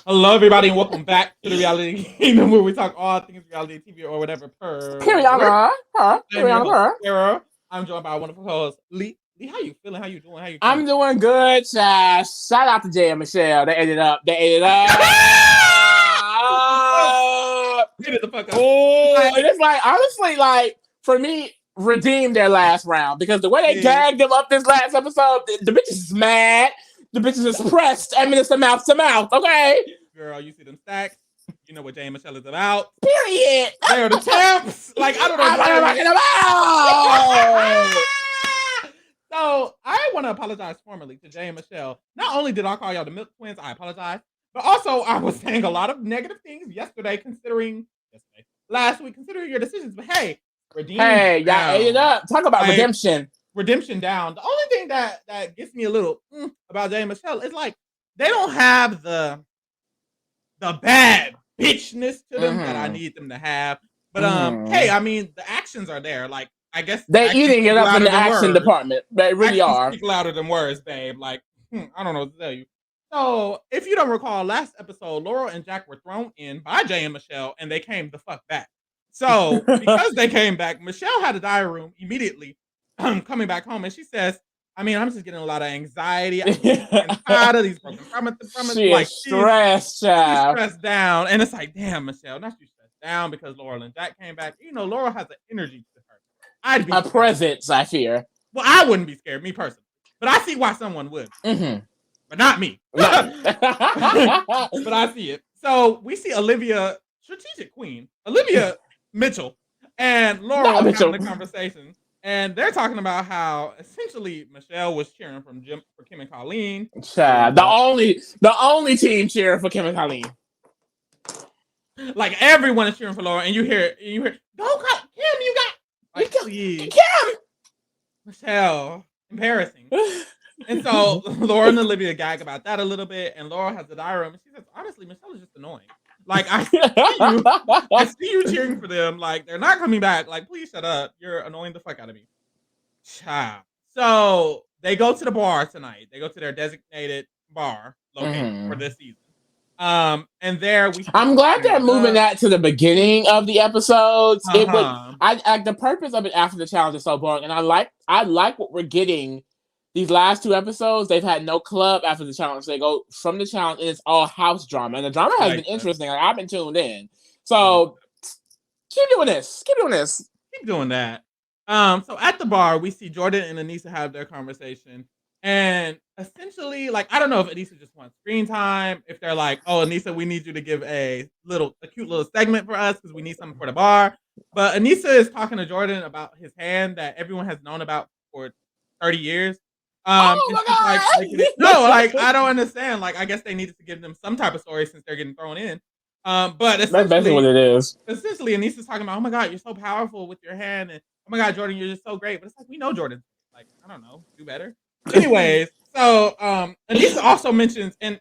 Hello, everybody, and welcome back to the Reality Kingdom, where we talk all things reality TV or whatever per word. Periana, huh? I'm your host, Periana. Sarah. I'm joined by a wonderful co-host, Lee. Lee, how you feeling? How you doing? How you I'm feeling? doing good, Chaz. Shout out to Jay and Michelle. They ate it up. They ate it up. Get it the fuck up. Oh, and it's like, honestly, like, for me, redeem their last round because the way they gagged them up this last episode, the bitches is mad. The bitches is pressed. I mean, it's the mouth to mouth, okay? Girl, you see them stacks. You know what Jay and Michelle is about. Period. They are the champs. Like, I don't know. I'm talking about. So I want to apologize formally to Jay and Michelle. Not only did I call y'all the Milk Twins, I apologize, but also I was saying a lot of negative things last week, considering your decisions. But hey, redeem. Hey, y'all ate it up. Talk about redemption. Redemption down. The only thing that gets me a little about Jay and Michelle is like they don't have the bad bitchness to them that I need them to have. But hey, I mean the actions are there. Like I guess they're eating it up in the action department. They really are. Speak louder than words, babe. Like I don't know what to tell you. So if you don't recall, last episode, Laurel and Jack were thrown in by Jay and Michelle, and they came the fuck back. So because they came back, Michelle had a diary room immediately coming back home, and she says, I mean, I'm just getting a lot of anxiety. I'm tired of these broken promises. She like, is stressed, child. She's stressed down. And it's like, damn, Michelle, not you stressed down because Laurel and Jack came back. You know, Laurel has an energy to her. I'd be a presence, I fear. Well, I wouldn't be scared, me personally. But I see why someone would. But not me. But I see it. So we see Olivia, strategic queen, Olivia Mitchell, and Laurel having a conversation. And they're talking about how essentially Michelle was cheering for Kim and Colleen. Child, the only team cheering for Kim and Colleen. Like everyone is cheering for Laurel, and you hear, go Kim, you got like please. Kim, Michelle, embarrassing. And so Laura and Olivia gag about that a little bit, and Laura has the diary room, and she says, honestly, Michelle is just annoying. Like I see you cheering for them. Like they're not coming back. Like please shut up. You're annoying the fuck out of me. Child. So they go to the bar tonight. They go to their designated bar location for this season. And there I'm glad they're moving that to the beginning of the episodes. It would the purpose of it after the challenge is so boring, and I like what we're getting. These last two episodes, they've had no club after the challenge. They go from the challenge, and it's all house drama. And the drama has been interesting. Like, I've been tuned in. So keep doing this. Keep doing this. Keep doing that. So at the bar, we see Jordan and Aneesa have their conversation. And essentially, like, I don't know if Aneesa just wants screen time. If they're like, oh, Aneesa, we need you to give a cute little segment for us because we need something for the bar. But Aneesa is talking to Jordan about his hand that everyone has known about for 30 years. Oh my God. Like I don't understand. Like I guess they needed to give them some type of story since they're getting thrown in. But that's basically what it is. Essentially, Aneesa's talking about, oh my God, you're so powerful with your hand, and oh my God, Jordan, you're just so great. But it's like we know Jordan. Like I don't know, do better. Anyways, so Aneesa also mentions, and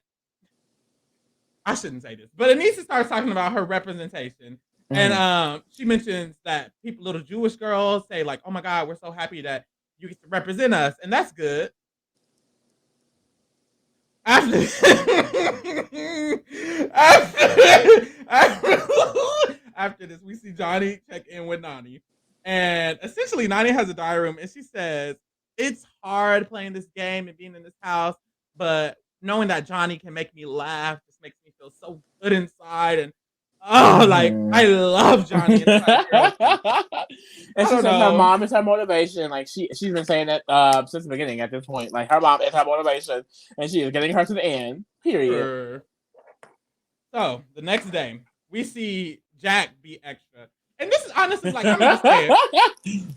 I shouldn't say this, but Aneesa starts talking about her representation. And she mentions that little Jewish girls say like, oh my God, we're so happy that you get to represent us, and that's good. After this, we see Johnny check in with Nany. And essentially, Nany has a diary room, and she says, it's hard playing this game and being in this house, but knowing that Johnny can make me laugh just makes me feel so good inside. And like I love Johnny. And she says her mom is her motivation. Like she's been saying that since the beginning. At this point, like her mom is her motivation, and she is getting her to the end. Period. So the next day, we see Jack be extra, and this is honestly like I'm just saying.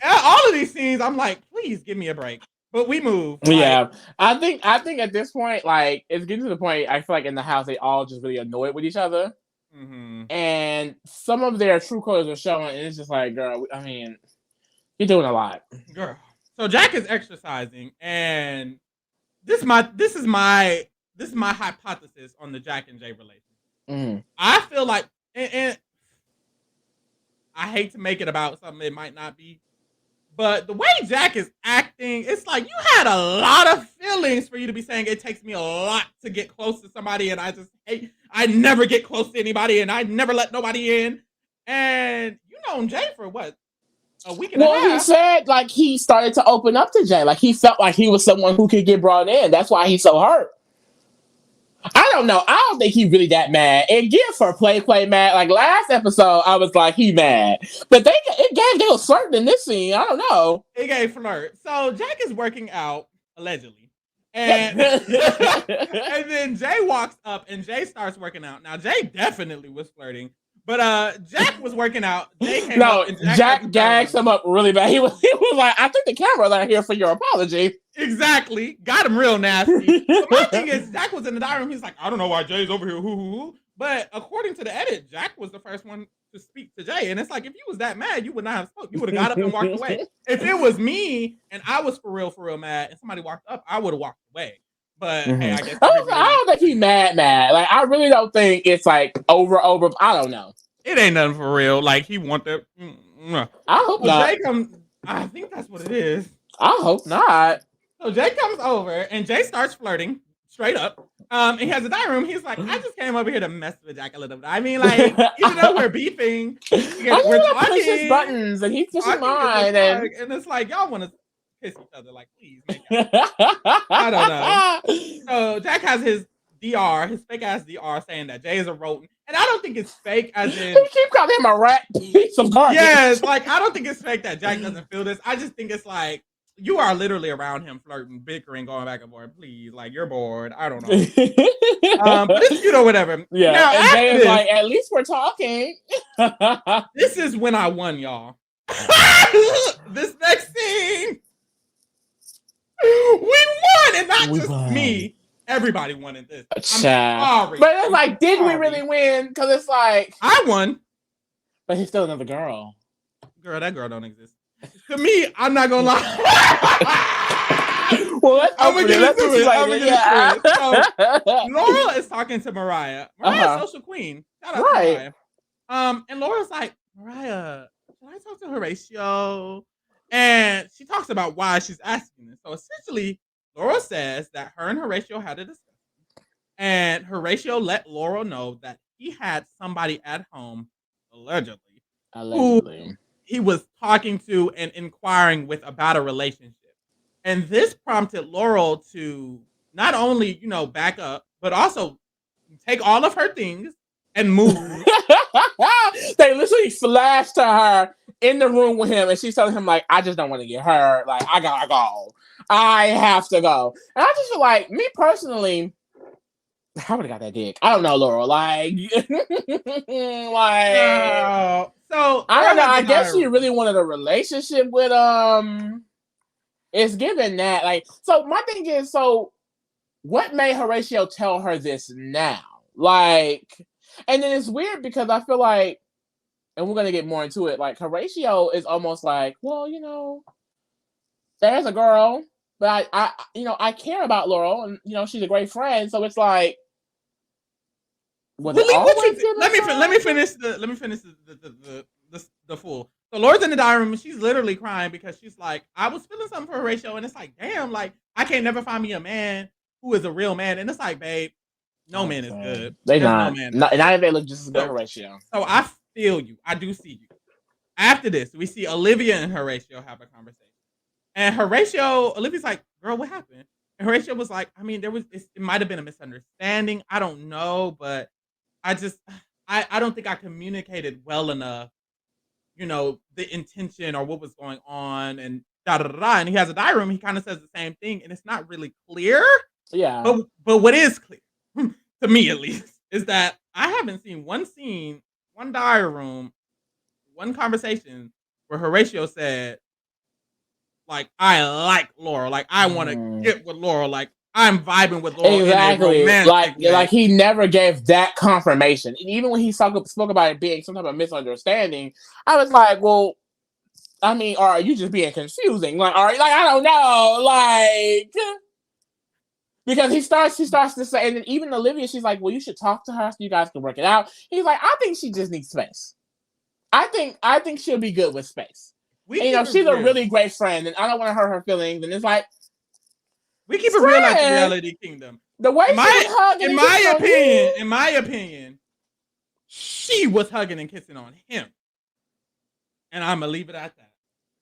All of these scenes, I'm like, please give me a break. But we move. Yeah, I think at this point, like it's getting to the point. I feel like in the house, they all just really annoyed with each other. And some of their true colors are showing, and it's just like, girl, I mean, you're doing a lot, girl. So Jack is exercising, and this is my hypothesis on the Jack and Jay relationship. I feel like, and I hate to make it about something it might not be, But the way Jack is acting, it's like you had a lot of feelings for you to be saying it takes me a lot to get close to somebody, and I never get close to anybody, and I never let nobody in. And you known Jay for what, a week and a half? Well, he said like he started to open up to Jay, like he felt like he was someone who could get brought in. That's why he's so hurt. I don't know. I don't think he's really that mad. And give for play mad. Like last episode, I was like, he mad. But they was flirting in this scene. I don't know. It gave flirt. So Jack is working out, allegedly. And and then Jay walks up and Jay starts working out. Now Jay definitely was flirting. But Jack was working out. Jay came up and Jack gags him up really bad. He was like, I think the cameras are here for your apology. Exactly. Got him real nasty. But my thing is, Jack was in the dining room. He's like, I don't know why Jay's over here. Hoo. But according to the edit, Jack was the first one to speak to Jay. And it's like, if you was that mad, you would not have spoke. You would have got up and walked away. If it was me and I was for real mad and somebody walked up, I would have walked away. But hey, I guess I don't think he's mad. Like, I really don't think it's like over. I don't know. It ain't nothing for real. Like, he want that. I hope not. Jay I think that's what it is. I hope not. So Jay comes over and Jay starts flirting straight up. He has a dining room. He's like, I just came over here to mess with Jack a little bit. I mean, like, even though we're beefing, we're talking. Push his buttons and he's pushing mine. And it's like, y'all want to kiss each other. Like, please. I don't know. So Jack has his fake ass DR saying that Jay is a rodent. And I don't think it's fake as in... He keep calling him a rat piece of garbage. Yes, like, I don't think it's fake that Jack doesn't feel this. I just think it's like, you are literally around him flirting, bickering, going back and forth. Please, like, you're bored. I don't know. But it's, whatever. Yeah, now, and Jay is like, at least we're talking. This is when I won, y'all. This next scene, we won, and not just me. Everybody won in this. I'm sorry. But it's like, did we really win? Because it's like... I won. But he's still another girl. Girl, that girl don't exist. To me, I'm not going to lie. Well, I'm going to get into it. So, Laurel is talking to Mariah. Mariah's social queen. Shout out to Mariah. And Laurel's like, Mariah, can I talk to Horatio? And she talks about why she's asking this. So essentially, Laurel says that her and Horatio had a discussion. And Horatio let Laurel know that he had somebody at home, allegedly. Who he was talking to and inquiring with about a relationship. And this prompted Laurel to not only, back up, but also take all of her things and move. They literally flashed to her in the room with him, and she's telling him, like, I just don't want to get hurt. Like, I gotta go. I have to go. And I just feel like, me personally, I would have got that dick. I don't know, Laurel. Like, so I don't know. I guess she really wanted a relationship with It's given that, like, so my thing is, so what made Horatio tell her this now? Like, and then it's weird because I feel like, and we're gonna get more into it. Like, Horatio is almost like, well, there's a girl, but I care about Laurel, and she's a great friend. So it's like, let me finish the full. So Laura's in the dining room and she's literally crying because she's like, I was feeling something for Horatio, and it's like, damn, like, I can't never find me a man who is a real man. And it's like, babe, no man is good. They not. No man. Not if they look just as good, Horatio. So I feel you. I do see you. After this, we see Olivia and Horatio have a conversation. And Olivia's like, girl, what happened? And Horatio was like, I mean, it might have been a misunderstanding. I don't know, but I don't think I communicated well enough, the intention or what was going on, and da-da-da-da. And he has a diary room. He kind of says the same thing, and it's not really clear. Yeah. But what is clear, to me at least, is that I haven't seen one scene, one diary room, one conversation where Horatio said, like, I like Laurel. Like, I want to get with Laurel. Like, I'm vibing with Laurel. Exactly. Like he never gave that confirmation. And even when he spoke about it being some type of misunderstanding, I was like, well, I mean, or are you just being confusing? Like, I don't know. Like, because he starts to say, and then even Olivia, she's like, well, you should talk to her so you guys can work it out. He's like, I think she just needs space. I think she'll be good with space. she's a really great friend, and I don't want to hurt her feelings. And it's like we keep it real at the Reality Kingdom. The way in my opinion, she was hugging and kissing on him, and I'm gonna leave it at that.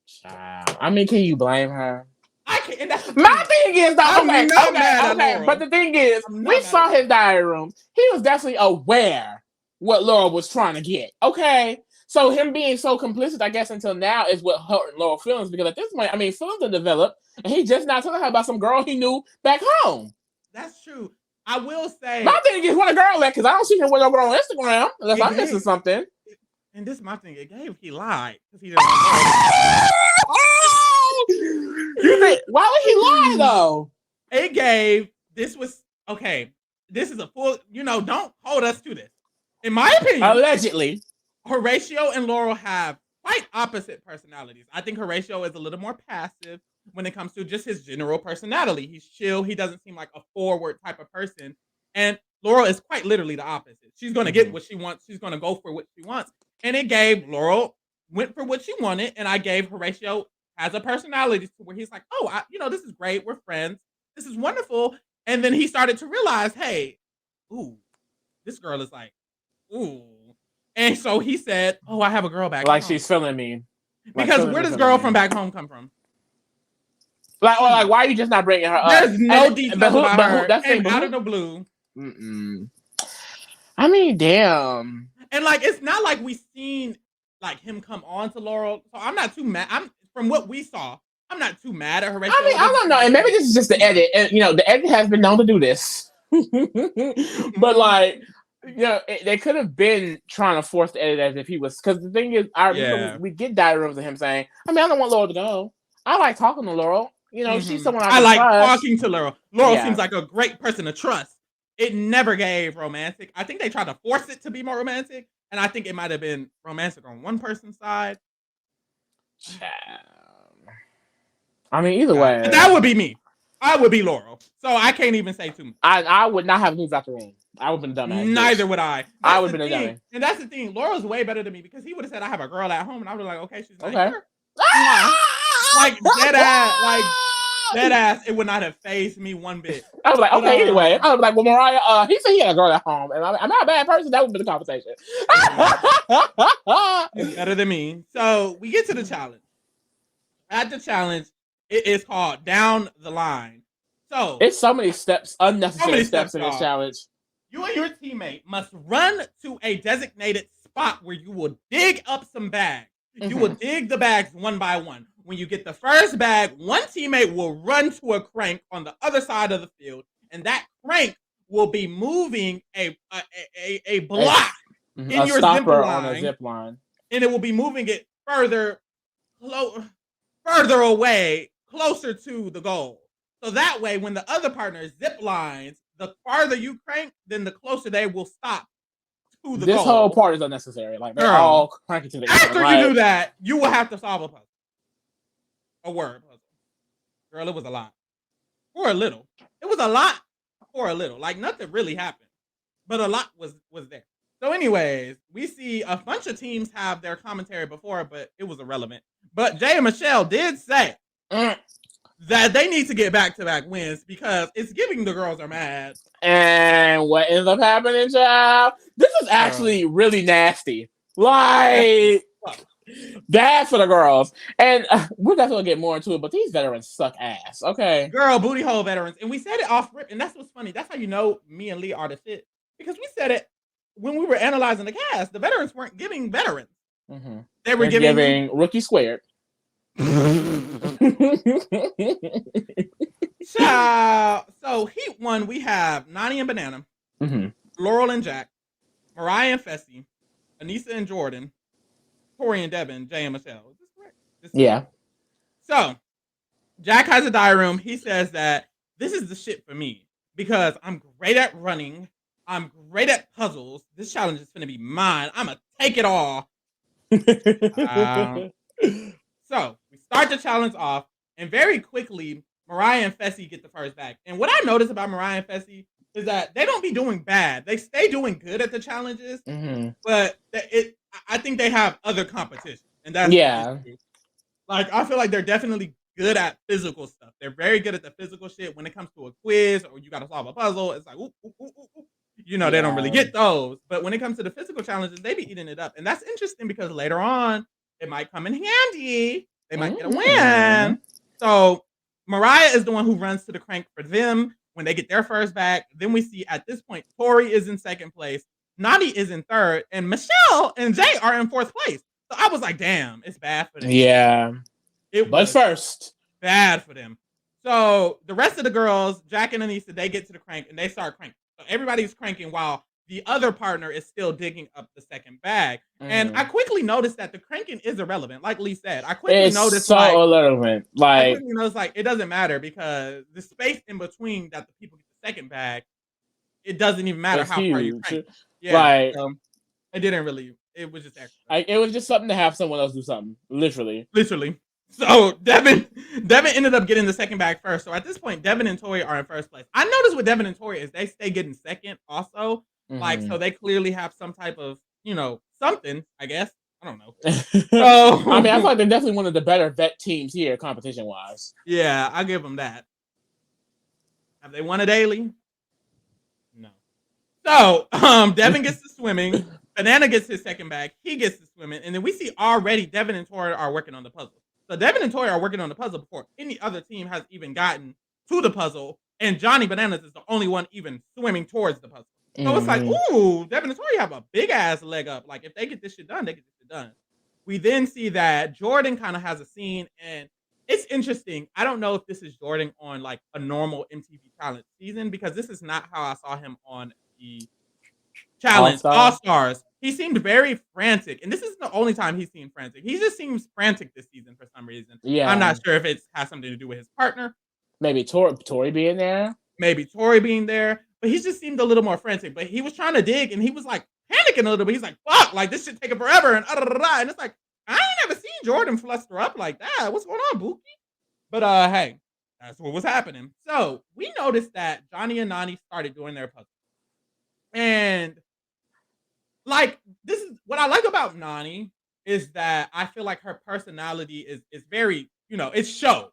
Child. I mean, can you blame her? I can't. My thing is, okay. But the thing is, we saw his diary room. He was definitely aware what Laurel was trying to get. Okay, so him being so complicit, I guess, until now is what hurt Laurel's feelings, because at this point, I mean, feelings are developed, and he just not telling her about some girl he knew back home. That's true. I will say, my thing is, what a girl at, because I don't see him with no girl on Instagram unless I'm missing something. And this is my thing. It gave he lied because he didn't want You think, why would he lie though? It gave, this was, okay, this is a full, don't hold us to this. In my opinion, allegedly, Horatio and Laurel have quite opposite personalities. I think Horatio is a little more passive when it comes to just his general personality. He's chill. He doesn't seem like a forward type of person. And Laurel is quite literally the opposite. She's going to get what she wants. She's going to go for what she wants. And it gave Laurel went for what she wanted. And I gave Horatio has a personality to where he's like, oh, this is great. We're friends. This is wonderful. And then he started to realize, hey, ooh, this girl is like, ooh. And so he said, oh, I have a girl back home. She's feeling me. Because where does girl from back home come from? Why are you just not bringing her up? There's no details about her. That's out of the blue. I mean, damn. And it's not like we've seen him come on to Laurel. So I'm not too mad. From what we saw, I'm not too mad at her. I mean, I don't know. And maybe this is just the edit. And the edit has been known to do this. But they could have been trying to force the edit as if he was, because the thing is, we get diary rooms of him saying, I mean, I don't want Laurel to go. I like talking to Laurel. She's someone I like trust. Talking to Laurel. Laurel seems like a great person to trust. It never gave romantic. I think they tried to force it to be more romantic, and I think it might have been romantic on one person's side. I mean, either way. But that would be me. I would be Laurel. So I can't even say too much. I would not have moved out the room. I would have been a dumbass. Neither would I. I would have been a dumbass. And that's the thing. Laurel's way better than me, because he would have said, I have a girl at home, and I would have like, okay, she's nice. Okay. Dead ass, it would not have fazed me one bit. I was like, okay, anyway. I was like, well, Mariah, he said he had a girl at home, and I'm not a bad person. That would be the conversation. He's better than me. So we get to the challenge. At the challenge, it is called Down the Line. So it's so many steps, unnecessary steps in this challenge. You and your teammate must run to a designated spot where you will dig up some bags. You will dig the bags one by one. When you get the first bag, one teammate will run to a crank on the other side of the field, and that crank will be moving a block in your zip line, and it will be moving it further away, closer to the goal. So that way, when the other partner zip lines, the farther you crank, then the closer they will stop to the goal. This whole part is unnecessary. They're all cranking to the end. After you do that, you will have to solve a puzzle. A word puzzle. Girl, it was a lot. For a little. It was a lot for a little. Nothing really happened. But a lot was there. So anyways, we see a bunch of teams have their commentary before, but it was irrelevant. But Jay and Michelle did say that they need to get back-to-back wins, because it's giving the girls are mad. And what ends up happening, child? This is actually really nasty. Bad for the girls. And we're definitely get more into it, but these veterans suck ass. Okay. Girl, booty hole veterans. And we said it off rip, and that's what's funny. That's how you know me and Lee are the shit. Because we said it when we were analyzing the cast. The veterans weren't giving veterans. Mm-hmm. They were giving rookie squared. So Heat 1, we have Nany and Banana, Laurel and Jack, Mariah and Fessy, Aneesa and Jordan, Tori and Devin, Jay and Michelle. Is this correct? Yeah. So Jack has a diary room. He says that this is the shit for me, because I'm great at running. I'm great at puzzles. This challenge is going to be mine. I'm going to take it all. So we start the challenge off, and very quickly, Mariah and Fessy get the first bag. And what I noticed about Mariah and Fessy is that they don't be doing bad. They stay doing good at the challenges, but I think they have other competition, and that's Like, I feel like they're definitely good at physical stuff. They're very good at the physical shit when it comes to a quiz or you gotta solve a puzzle. It's like, ooh, ooh, ooh, ooh, ooh. You know, they don't really Yeah. get those. But when it comes to the physical challenges, they be eating it up. And that's interesting because later on, it might come in handy. They might get a win. So Mariah is the one who runs to the crank for them when they get their first bag. Then we see at this point, Tori is in second place, Nani is in third, and Michelle and Jay are in fourth place. So I was like, damn, it's bad for them. Yeah. It But was first. bad for them. So the rest of the girls, Jack and Anissa, they get to the crank and they start cranking. So everybody's cranking while the other partner is still digging up the second bag. And I quickly noticed that the cranking is irrelevant. Like Lee said, I quickly noticed irrelevant. I quickly noticed like it doesn't matter because the space in between that the people get the second bag, it doesn't even matter it's how far you huge. crank. Yeah. Like, it didn't really. It was just extra. Like, it was just something to have someone else do something. Literally. So Devin ended up getting the second bag first. So at this point, Devin and Tori are in first place. I noticed with Devin and Tori is they stay getting second also. Like, so they clearly have some type of, something, I guess. I don't know. So I mean, I feel like they're definitely one of the better vet teams here, competition wise. Yeah, I'll give them that. Have they won a daily? No. So Devin gets the swimming. Banana gets his second bag. He gets the swimming. And then we see already Devin and Tori are working on the puzzle. So Devin and Tori are working on the puzzle before any other team has even gotten to the puzzle. And Johnny Bananas is the only one even swimming towards the puzzle. So it's like, ooh, Devin and Tori have a big ass leg up. Like, if they get this shit done, they get this shit done. We then see that Jordan kind of has a scene, and it's interesting. I don't know if this is Jordan on like a normal MTV Talent season because this is not how I saw him on the Challenge All Stars. He seemed very frantic, and this isn't the only time he's seen frantic. He just seems frantic this season for some reason. Yeah, I'm not sure if it has something to do with his partner. Maybe Tori being there. Maybe Tori being there, but he just seemed a little more frantic. But he was trying to dig, and he was like panicking a little bit. He's like, "Fuck! Like this shit taking forever." And and it's like I ain't never seen Jordan fluster up like that. What's going on, Buki? But hey, that's what was happening. So we noticed that Johnny and Nani started doing their puzzle, and like this is what I like about Nani is that I feel like her personality is very, it's show.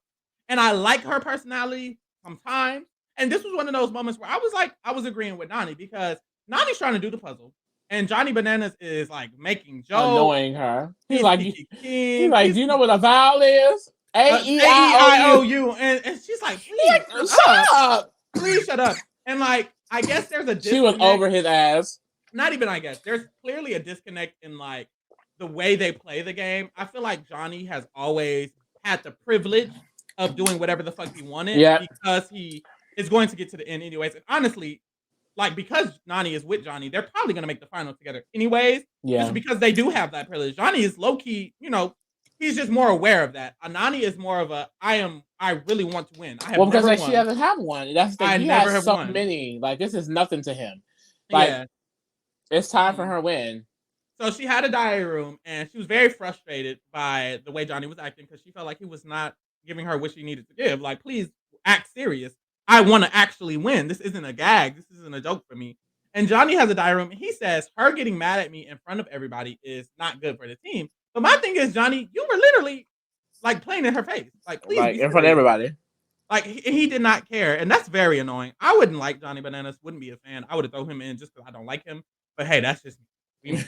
And I like her personality sometimes. And this was one of those moments where I was agreeing with Nani because Nani's trying to do the puzzle. And Johnny Bananas is like making jokes. Annoying her. He's like, do you know what a vowel is? A-E-I-O-U. And she's like, please shut up. Please shut up. And like, I guess there's a disconnect. She was over his ass. Not even, I guess. There's clearly a disconnect in like the way they play the game. I feel like Johnny has always had the privilege of doing whatever the fuck he wanted because he is going to get to the end anyways. And honestly, like because Nani is with Johnny, they're probably gonna make the final together anyways. Yeah. Just because they do have that privilege. Johnny is low key, he's just more aware of that. Nani is more of a I really want to win. I have because she doesn't have one. That's the thing. He has so many. Like this is nothing to him. Like it's time for her win. So she had a diary room and she was very frustrated by the way Johnny was acting because she felt like he was not giving her what she needed to give. Like, please act serious. I want to actually win. This isn't a gag. This isn't a joke for me. And Johnny has a diary room and he says her getting mad at me in front of everybody is not good for the team. But my thing is, Johnny, you were literally like playing in her face. Like, please like in front of everybody. Like he did not care. And that's very annoying. I wouldn't like Johnny Bananas, wouldn't be a fan. I would have thrown him in just because I don't like him. But hey, that's just me.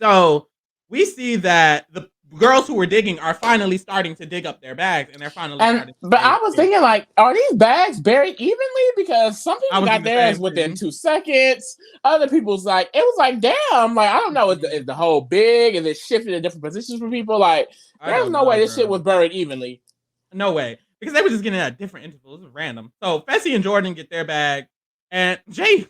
So we see that the girls who were digging are finally starting to dig up their bags, and they're finally. But I was thinking, like, are these bags buried evenly? Because some people got theirs within 2 seconds. Other people's like, it was like, damn, like I don't know, is the hole big? Is it shifted in different positions for people? Like, there's no way this shit was buried evenly. No way, because they were just getting at different intervals. It was random. So Fessy and Jordan get their bag, and Jay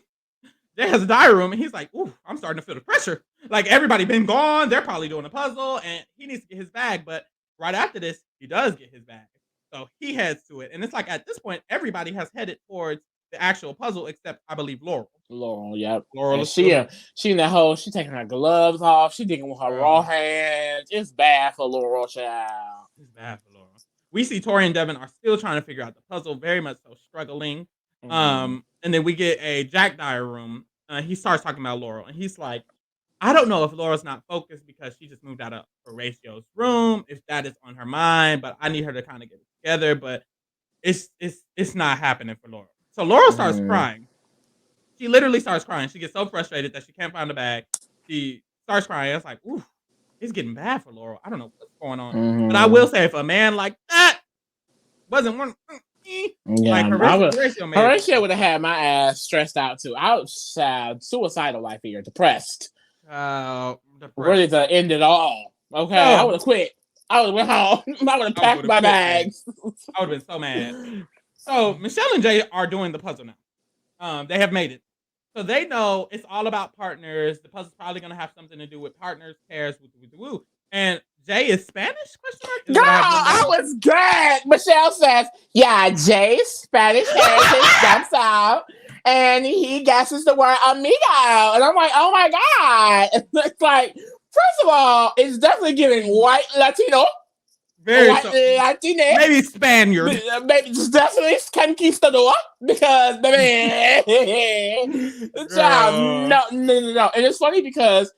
has a diary room, and he's like, ooh, I'm starting to feel the pressure. Like, everybody been gone. They're probably doing a puzzle, and he needs to get his bag. But right after this, he does get his bag. So he heads to it. And it's like, at this point, everybody has headed towards the actual puzzle, except, I believe, Laurel. Laurel, yep. Laurel. She in that hole. She taking her gloves off. She digging with her raw hands. It's bad for Laurel, child. It's bad for Laurel. We see Tori and Devin are still trying to figure out the puzzle, very much so struggling. And then we get a Jack diary room. He starts talking about Laurel, and he's like, I don't know if Laura's not focused because she just moved out of Horatio's room, if that is on her mind, but I need her to kind of get it together. But it's not happening for Laura. So Laura starts crying. She literally starts crying. She gets so frustrated that she can't find the bag. She starts crying. It's like, ooh, it's getting bad for Laura. I don't know what's going on. But I will say, if a man like that wasn't one, like Horatio would have had my ass stressed out too. I was suicidal life here, depressed. Ready to end it all. Okay, I would have quit. I would have went home. I would have packed my bags. I would have been so mad. So Michelle and Jay are doing the puzzle now. They have made it. So they know it's all about partners. The puzzle's probably going to have something to do with partners, pairs, woo. And Jay is Spanish? Girl, I was dead. Michelle says, yeah, Jay's Spanish heritage jumps out. And he guesses the word amigo. And I'm like, oh my God. It's like, first of all, it's definitely giving white Latino. Very Latine. Maybe Spaniard. Maybe it's definitely conquistador. Because, baby, child, no. And it's funny because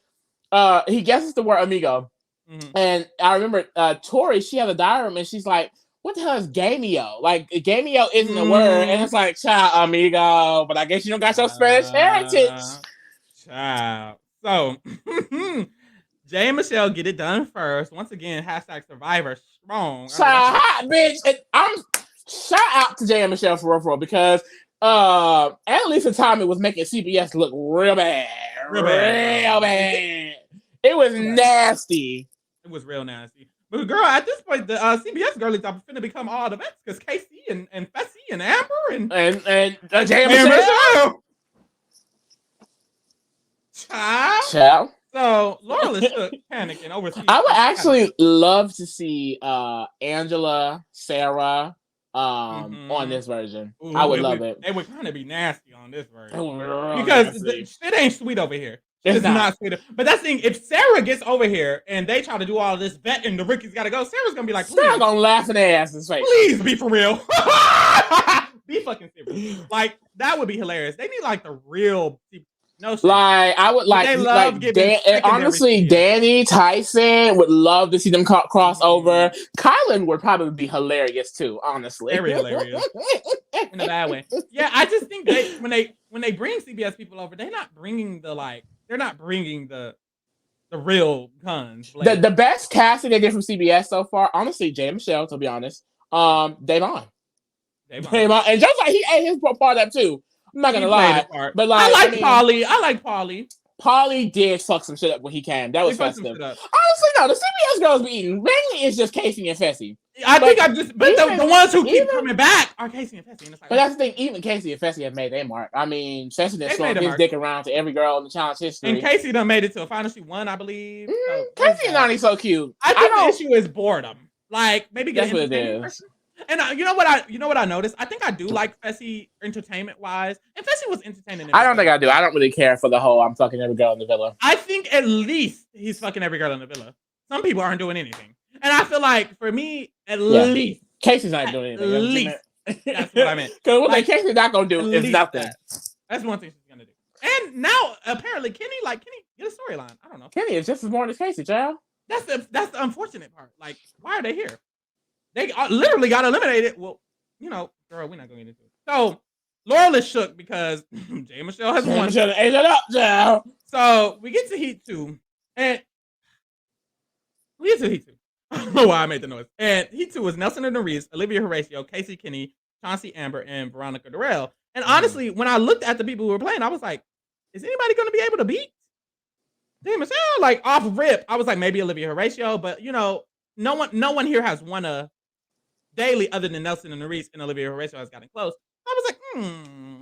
he guesses the word amigo. Mm-hmm. And I remember Tori, she had a diary and she's like, what the hell is gameo? Like, gameo isn't a word. And it's like, child, amigo. But I guess you don't got your Spanish heritage. Child. So, Jay and Michelle get it done first. Once again, #Survivor strong. Bitch. Shout out to Jay and Michelle for real, because Annalisa Tommy was making CBS look real bad. Real bad. It was nasty. It was real nasty. But girl, at this point, the CBS girlies are finna become all the vets because Casey and Fessy and Amber and Jay and Michelle. Child. So Laura is panicking over. I would actually love to see Angela, Sarah on this version. Ooh, I would love it. They would kind of be nasty on this version because it ain't sweet over here. It's not sweet. But that's the thing. If Sarah gets over here and they try to do all this vet and the Ricky's got to go, Sarah's gonna be like, Sarah's gonna laugh in their asses face. Please be for real. Be fucking serious. Like that would be hilarious. They need like the real. No shit. Like I would like honestly, Danny Tyson would love to see them cross over. Kylan would probably be hilarious too. Honestly, very hilarious in a bad way. Yeah, I just think when they bring CBS people over, they're not bringing the real guns. The best casting they did from CBS so far, honestly, Jay and Michelle. To be honest, Davon, and just like he ate his part up too. I'm not gonna lie, but like I like Pauly. Pauly did fuck some shit up when he came. That was festive. Honestly, no, the CBS girls be eating. Mainly, it's just Casey and Fessy. But the ones who keep coming back are Casey and Fessy. But that's the thing. Even Casey and Fessy have made their mark. I mean, Fessy done slung his dick around to every girl in the challenge history. And Casey done made it to a final. She won, I believe. Casey and Nani so cute. I think the issue is boredom. Like maybe that's what it is. And you know what I noticed? I think I do like Fessy entertainment wise, and Fessy was entertaining. I don't think I do. I don't really care for the whole "I'm fucking every girl in the villa." I think at least he's fucking every girl in the villa. Some people aren't doing anything, and I feel like for me, at least Casey's not doing anything. At least that's what I meant. Because what Casey's not gonna do is nothing. That's one thing she's gonna do. And now apparently Kenny get a storyline. I don't know. Kenny is just as boring as Casey, child. That's the unfortunate part. Like, why are they here? They literally got eliminated. Well, girl, we're not going into it. So, Laurel is shook because Jay and Michelle has won. Shut it up, child. So, we get to Heat 2. And I don't know why I made the noise. And Heat 2 was Nelson and Nurys, Olivia Horatio, Casey Kinney, Chauncey Amber, and Veronica Darrell. And honestly, when I looked at the people who were playing, I was like, is anybody going to be able to beat Jay and Michelle? Like, off rip, I was like, maybe Olivia Horatio. But, no one here has won a daily other than Nelson and Nurys, and Olivia Horatio has gotten close. I was like,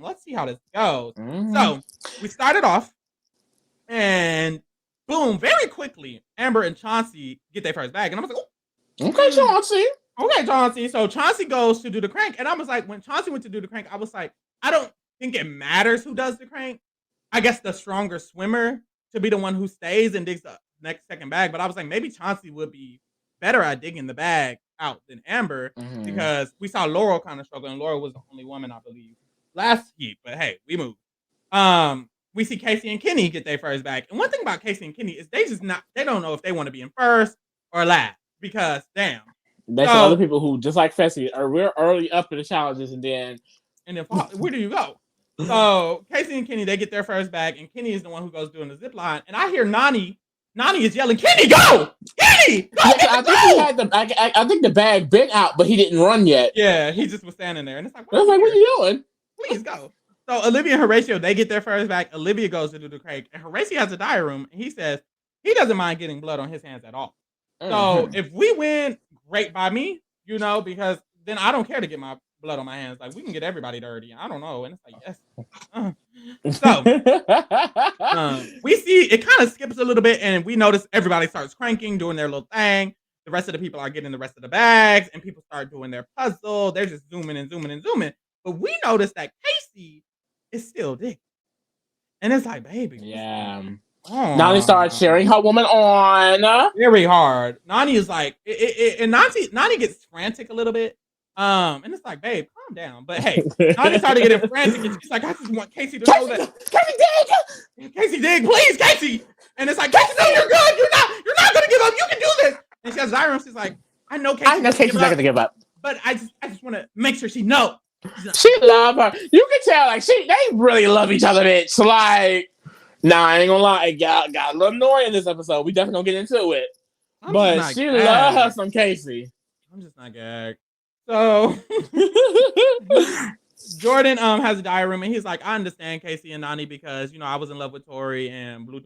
let's see how this goes. So we started off, and boom, very quickly, Amber and Chauncey get their first bag. And I was like, okay, Chauncey. Okay, Chauncey. So Chauncey goes to do the crank. And I was like, when Chauncey went to do the crank, I was like, I don't think it matters who does the crank. I guess the stronger swimmer should be the one who stays and digs the next second bag. But I was like, maybe Chauncey would be better at digging the bag out than Amber because we saw Laurel kind of struggle, and Laurel was the only woman, I believe, last heat. But hey, we moved. we see Casey and Kenny get their first back. And one thing about Casey and Kenny is they don't know if they want to be in first or last because damn. There's some other people who, just like Fessy, are real early up in the challenges and then where do you go? So Casey and Kenny, they get their first back, and Kenny is the one who goes doing the zip line. And I hear Nani is yelling, "Kenny, go! Kenny, go!" I think he had I think the bag been out, but he didn't run yet. Yeah, he just was standing there, and it's like, I was like, "What are you doing? Please go!" So Olivia and Horatio, they get their first back. Olivia goes to do the Craig, and Horatio has a diary room, and he says he doesn't mind getting blood on his hands at all. So if we win, great by me, because then I don't care to get my blood on my hands. Like, we can get everybody dirty. I don't know. And it's like, yes. So we see it kind of skips a little bit, and we notice everybody starts cranking, doing their little thing. The rest of the people are getting the rest of the bags, and people start doing their puzzle. They're just zooming and zooming and zooming. But we notice that Casey is still dick. And it's like, baby. Yeah. Nani started cheering her woman on. Very hard. Nani is like, and Nani gets frantic a little bit. And it's like, babe, calm down. But hey, Nani started getting frantic, and she's like, I just want Casey to know that. Casey dig, please, Casey. And it's like, Casey, no, you're good. You're not gonna give up. You can do this. And she has Zyron. She's like, I know Casey's not gonna give up. But I just want to make sure she knows. She love her. You can tell, like, they really love each other, bitch. Like, nah, I ain't gonna lie, it got a little annoying in this episode. We definitely gonna get into it. But she loves her some Casey. I'm just not gagged. So Jordan has a diary room, and he's like, I understand Casey and Nani because I was in love with Tori and blue.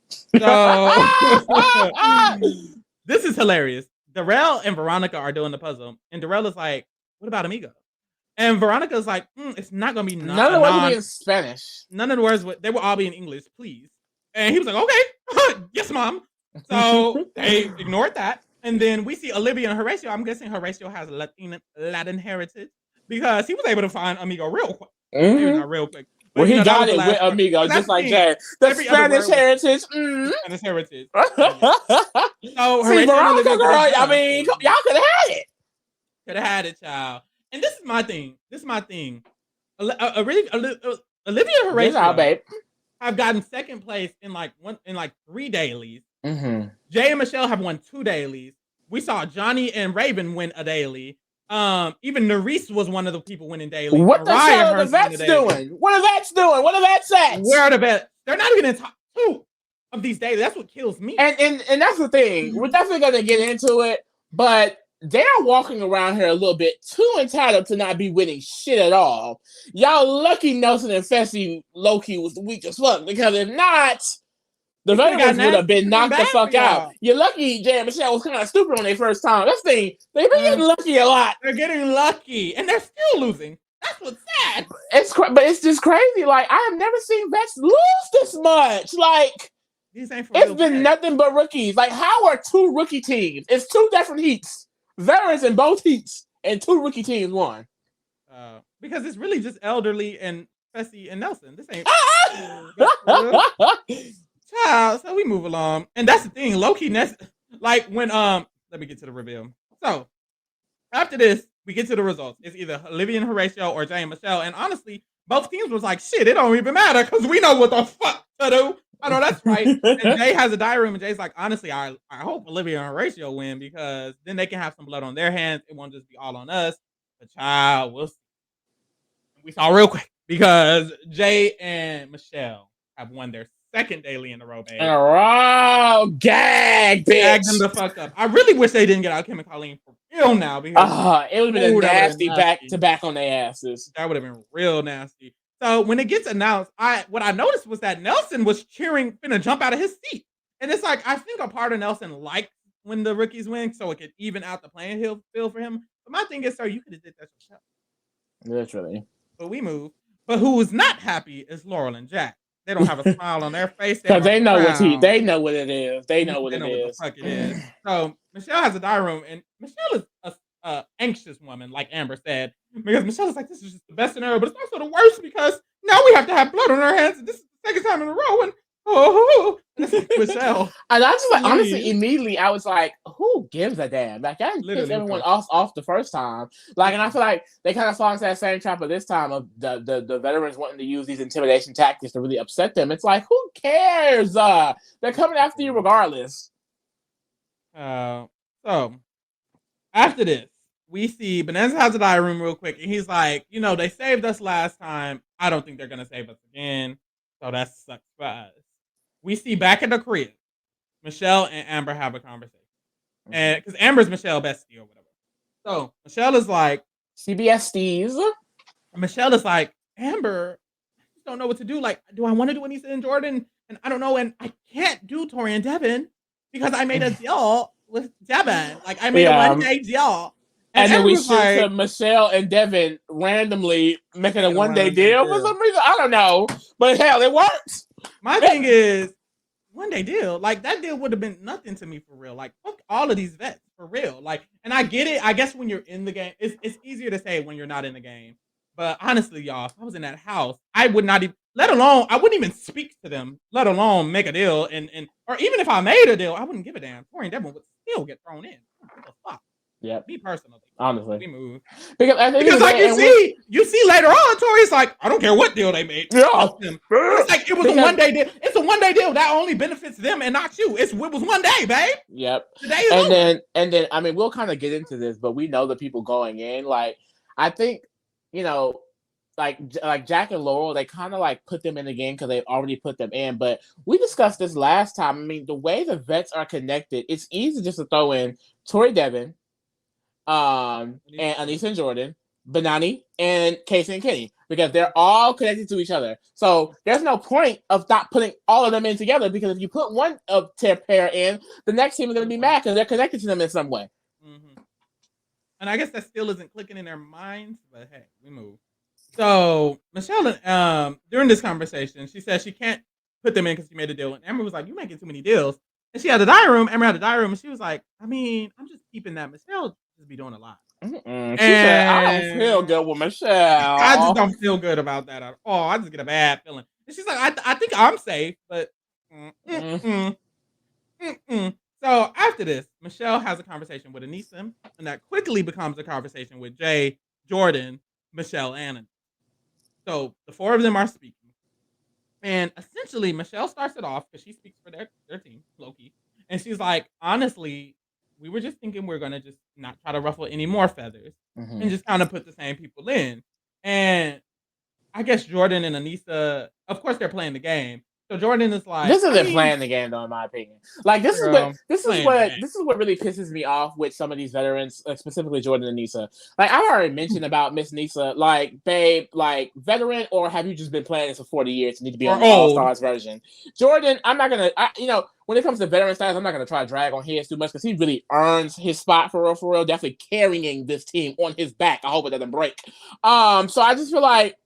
So this is hilarious. Darrell and Veronica are doing the puzzle, and Darrell is like, what about Amigo? And Veronica's like, it's not gonna be none of the words will be in Spanish. None of the words they will all be in English, please. And he was like, okay, yes, mom. So they ignored that. And then we see Olivia and Horatio. I'm guessing Horatio has Latin heritage because he was able to find Amigo real quick. Maybe not real quick. But he got it with Amigo, just like Jay. The Spanish heritage. Spanish heritage. So Veronica, girl, I mean, y'all could have had it. Could have had it, child. And this is my thing. Olivia and Horatio have gotten second place in like 3 dailies. Jay and Michelle have won 2 dailies. We saw Johnny and Raven win a daily. Even Nerese was one of the people winning daily. What the hell are the vets doing? What are vets doing? What are vets at? Where are the vets? They're not even in top 2 of these dailies. That's what kills me. And that's the thing. We're definitely gonna get into it, but they're walking around here a little bit too entitled to not be winning shit at all. Y'all lucky Nelson and Fessy low-key was the weak as fuck, because if not, the veterans would have been knocked the fuck out. You're lucky Jay and Michelle was kind of stupid on their first time. That's the thing. They've been getting lucky a lot. They're getting lucky, and they're still losing. That's what's sad. But it's just crazy. Like, I have never seen vets lose this much. Like, it's been nothing but rookies. Like, how are 2 rookie teams? It's 2 different heats. Veterans in both heats, and 2 rookie teams won. Because it's really just Elderly and Fessy and Nelson. This ain't child. So we move along, and that's the thing. Low-key, like when let me get to the reveal. So after this, we get to the results. It's either Olivia and Horatio or Jay and Michelle. And honestly, both teams was like, shit, it don't even matter because we know what the fuck to do. I know that's right. And Jay has a diary room, and Jay's like, honestly, I hope Olivia and Horatio win because then they can have some blood on their hands. It won't just be all on us. The child, we'll see. We saw real quick because Jay and Michelle have won their 2nd daily in a row, baby. Gag, bitch. Gag them the fuck up. I really wish they didn't get out Kim and Colleen for real now because it would have been a nasty back to back on their asses. That would have been real nasty. So when it gets announced, what I noticed was that Nelson was cheering, finna jump out of his seat. And it's like, I think a part of Nelson liked when the rookies win so it could even out the playing field for him. But my thing is, sir, you could have did that yourself. Literally. But we move. But who is not happy is Laurel and Jack. They don't have a smile on their face. Because they know they know what it is. They know what what the fuck it is. So Michelle has a diary room, and Michelle is a anxious woman, like Amber said, because Michelle is like, this is just the best scenario, but it's also the worst because now we have to have blood on our hands, and this is the 2nd time in a row, and Oh, Michelle. And I just like honestly, immediately I was like, who gives a damn? Like I pissed everyone off the first time. Like, and I feel like they kind of fall into that same trap of this time of the veterans wanting to use these intimidation tactics to really upset them. It's like, who cares? They're coming after you regardless. So after this, we see Bonanza has a diary room real quick, and he's like, they saved us last time. I don't think they're gonna save us again. So that sucks for us. We see back at the crib, Michelle and Amber have a conversation. And because Amber's Michelle's bestie or whatever. So Michelle is like, CBSTs. Michelle is like, Amber, I just don't know what to do. Like, do I want to do Aneesa and Jordan? And I don't know. And I can't do Tori and Devin because I made a deal with Devin. Like, I made a one-day deal. And then we shoot to Michelle and Devin randomly making a one-day deal for some reason. I don't know. But hell, it works. My thing is, one-day deal. Like, that deal would have been nothing to me for real. Like, fuck all of these vets for real. Like, and I get it. I guess when you're in the game, it's easier to say when you're not in the game. But honestly, y'all, if I was in that house, I would not even, I wouldn't even speak to them, let alone make a deal. Or even if I made a deal, I wouldn't give a damn. Tori and Devin would still get thrown in. What the fuck? Yeah, me personally, honestly, we move because like you see later on, Tori's like, I don't care what deal they made. Yeah, it's like it was a one-day deal. It's a one-day deal that only benefits them and not you. It was one day, babe. Yep. Today is over. And then I mean, we'll kind of get into this, but we know the people going in. Like, I think like Jack and Laurel, they kind of like put them in the game because they already put them in. But we discussed this last time. I mean, the way the vets are connected, it's easy just to throw in Tori Devin. And Aneesa and Jordan, Benani, and Casey and Kenny, because they're all connected to each other. So there's no point of not putting all of them in together, because if you put one of their pair in, the next team is going to be mad because they're connected to them in some way. Mm-hmm. And I guess that still isn't clicking in their minds, but hey, we move. So Michelle, during this conversation, she said she can't put them in because she made a deal. And Amber was like, "You making too many deals." And she had a diary room. Amber had a diary room, and she was like, "I mean, I'm just keeping that. Michelle just be doing a lot." She said, "I don't feel good with Michelle. I just don't feel good about that at all. I just get a bad feeling." And she's like, "I think I'm safe, but." So after this, Michelle has a conversation with Aneesa, and that quickly becomes a conversation with Jay, Jordan, Michelle, and Aneesa. So the four of them are speaking, and essentially Michelle starts it off because she speaks for their team, Loki, and she's like, "Honestly, we were just thinking we're gonna just not try to ruffle any more feathers and just kind of put the same people in." And I guess Jordan and Aneesa, of course, they're playing the game. So Jordan is like, "This isn't playing the game, though, in my opinion. Like, this is what really pisses me off with some of these veterans, specifically Jordan and Aneesa. Like, I already mentioned about Miss Aneesa, like, babe, like, veteran, or have you just been playing this for 40 years and need to be on the All-Stars version? Jordan, I'm not gonna, when it comes to veteran status, I'm not gonna try to drag on his too much because he really earns his spot for real, definitely carrying this team on his back. I hope it doesn't break. So I just feel like,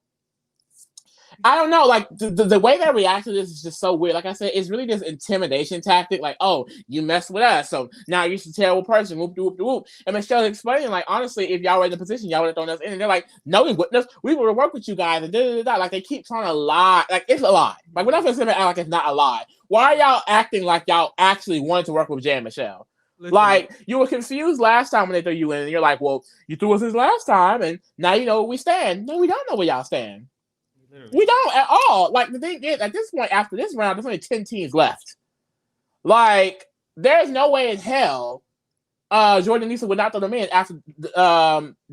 I don't know, like, the way they react to this is just so weird. Like I said, it's really this intimidation tactic. Like, oh, you messed with us, so now you're just a terrible person. Whoop, whoop, whoop, whoop. And Michelle's explaining, like, honestly, if y'all were in the position, y'all would have thrown us in. And they're like, no, we wouldn't have. We would have worked with you guys. And da-da-da-da. Like, they keep trying to lie. Like, it's a lie. Like, we're not going to sit there and act like it's not a lie. Why are y'all acting like y'all actually wanted to work with Jay and Michelle? Listen. Like, you were confused last time when they threw you in, and you're like, well, you threw us this last time, and now you know where we stand. No, we don't know where y'all stand. Literally. We don't at all. Like, the thing is, at this point, after this round, there's only 10 teams left. Like, there's no way in hell Jordan and Aneesa would not throw them in after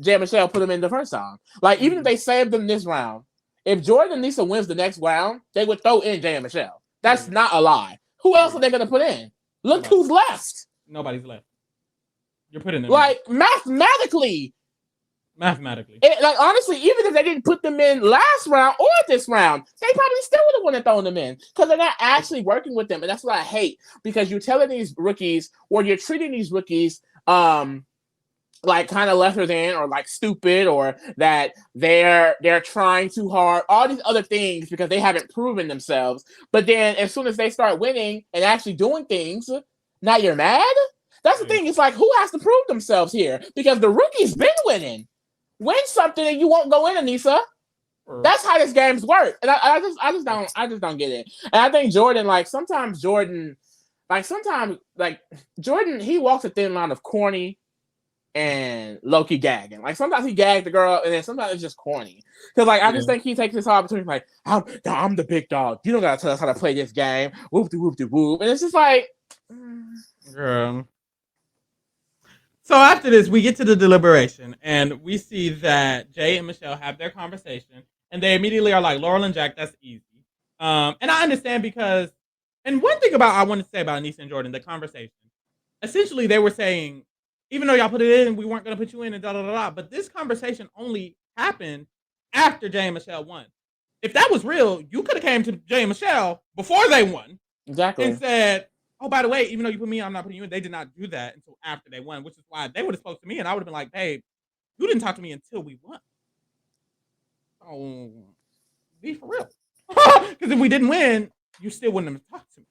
Jay and Michelle put them in the first time. Like, even if they saved them this round, if Jordan and Aneesa wins the next round, they would throw in Jay and Michelle. That's not a lie. Who else are they going to put in? Look who's left. Nobody's left. You're putting them like, in. Mathematically. Like, honestly, even if they didn't put them in last round or this round, they probably still would have wanted to throw them in because they're not actually working with them. And that's what I hate, because you're telling these rookies, or you're treating these rookies like kind of lesser than, or like stupid, or that they're trying too hard, all these other things because they haven't proven themselves. But then as soon as they start winning and actually doing things, now you're mad? That's the thing. It's like, who has to prove themselves here? Because the rookie's been winning. Win something and you won't go in, Aneesa. That's how this games work, and I just don't get it. And I think Jordan, sometimes Jordan, he walks a thin line of corny and low-key gagging. Like sometimes he gagged the girl, and then sometimes it's just corny. Because I just think he takes this opportunity, like I'm the big dog. You don't gotta tell us how to play this game. Whoop de whoop de whoop, and it's just like, girl. So after this, we get to the deliberation, and we see that Jay and Michelle have their conversation, and they immediately are like, Laurel and Jack, that's easy. And I understand because, and one thing I want to say about Aneesa and Jordan, the conversation, essentially they were saying, even though y'all put it in, we weren't going to put you in and da-da-da-da. But this conversation only happened after Jay and Michelle won. If that was real, you could have came to Jay and Michelle before they won. Exactly. And said, oh, by the way, even though you put me in, I'm not putting you in. They did not do that until after they won, which is why they would have spoke to me, and I would have been like, babe, you didn't talk to me until we won. Oh, be for real. Because if we didn't win, you still wouldn't have talked to me.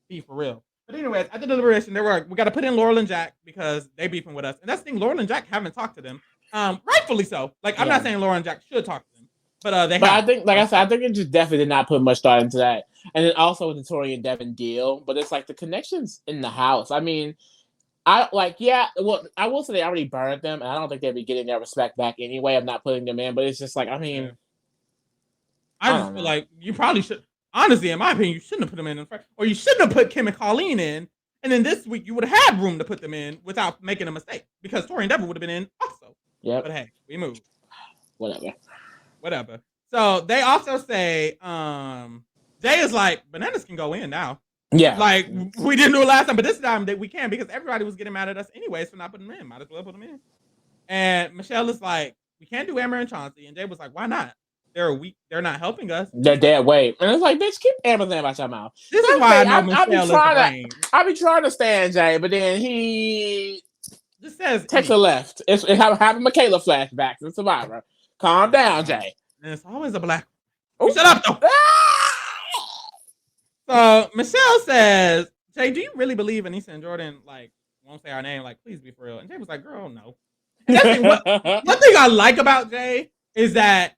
Be for real. But anyways, at the deliberation, they were like, we got to put in Laurel and Jack because they beefing with us. And that's the thing, Laurel and Jack haven't talked to them. Rightfully so. I'm not saying Laurel and Jack should talk to them, but they have. I think, like I said, I think it just definitely did not put much thought into that. And then also with the Tori and Devin deal, but it's like the connections in the house. I mean, I will say they already burned them, and I don't think they'd be getting their respect back anyway of not putting them in, but it's just like, I mean, I just feel like you probably should. Honestly, in my opinion, you shouldn't have put them in first, or you shouldn't have put Kim and Colleen in. And then this week, you would have had room to put them in without making a mistake because Tori and Devin would have been in also. Yeah. But hey, we moved. Whatever. So they also say, Jay is like, bananas can go in now. Yeah. Like, we didn't do it last time, but this time that we can because everybody was getting mad at us anyways for not putting them in. Might as well put them in. And Michelle is like, we can't do Amber and Chauncey. And Jay was like, why not? They're weak. They're not helping us. They're dead weight. And it's like, bitch, keep Amber's name out your mouth. This is why I be trying to stand Jay, but then he just says takes a left. It's having Michaela flashbacks in Survivor. Calm down, Jay. And it's always a black. Shut up, though. So Michelle says, Jay, do you really believe Aneesa and Jordan won't say our name? Like, please be for real. And Jay was like, girl, no. And that's one thing I like about Jay is that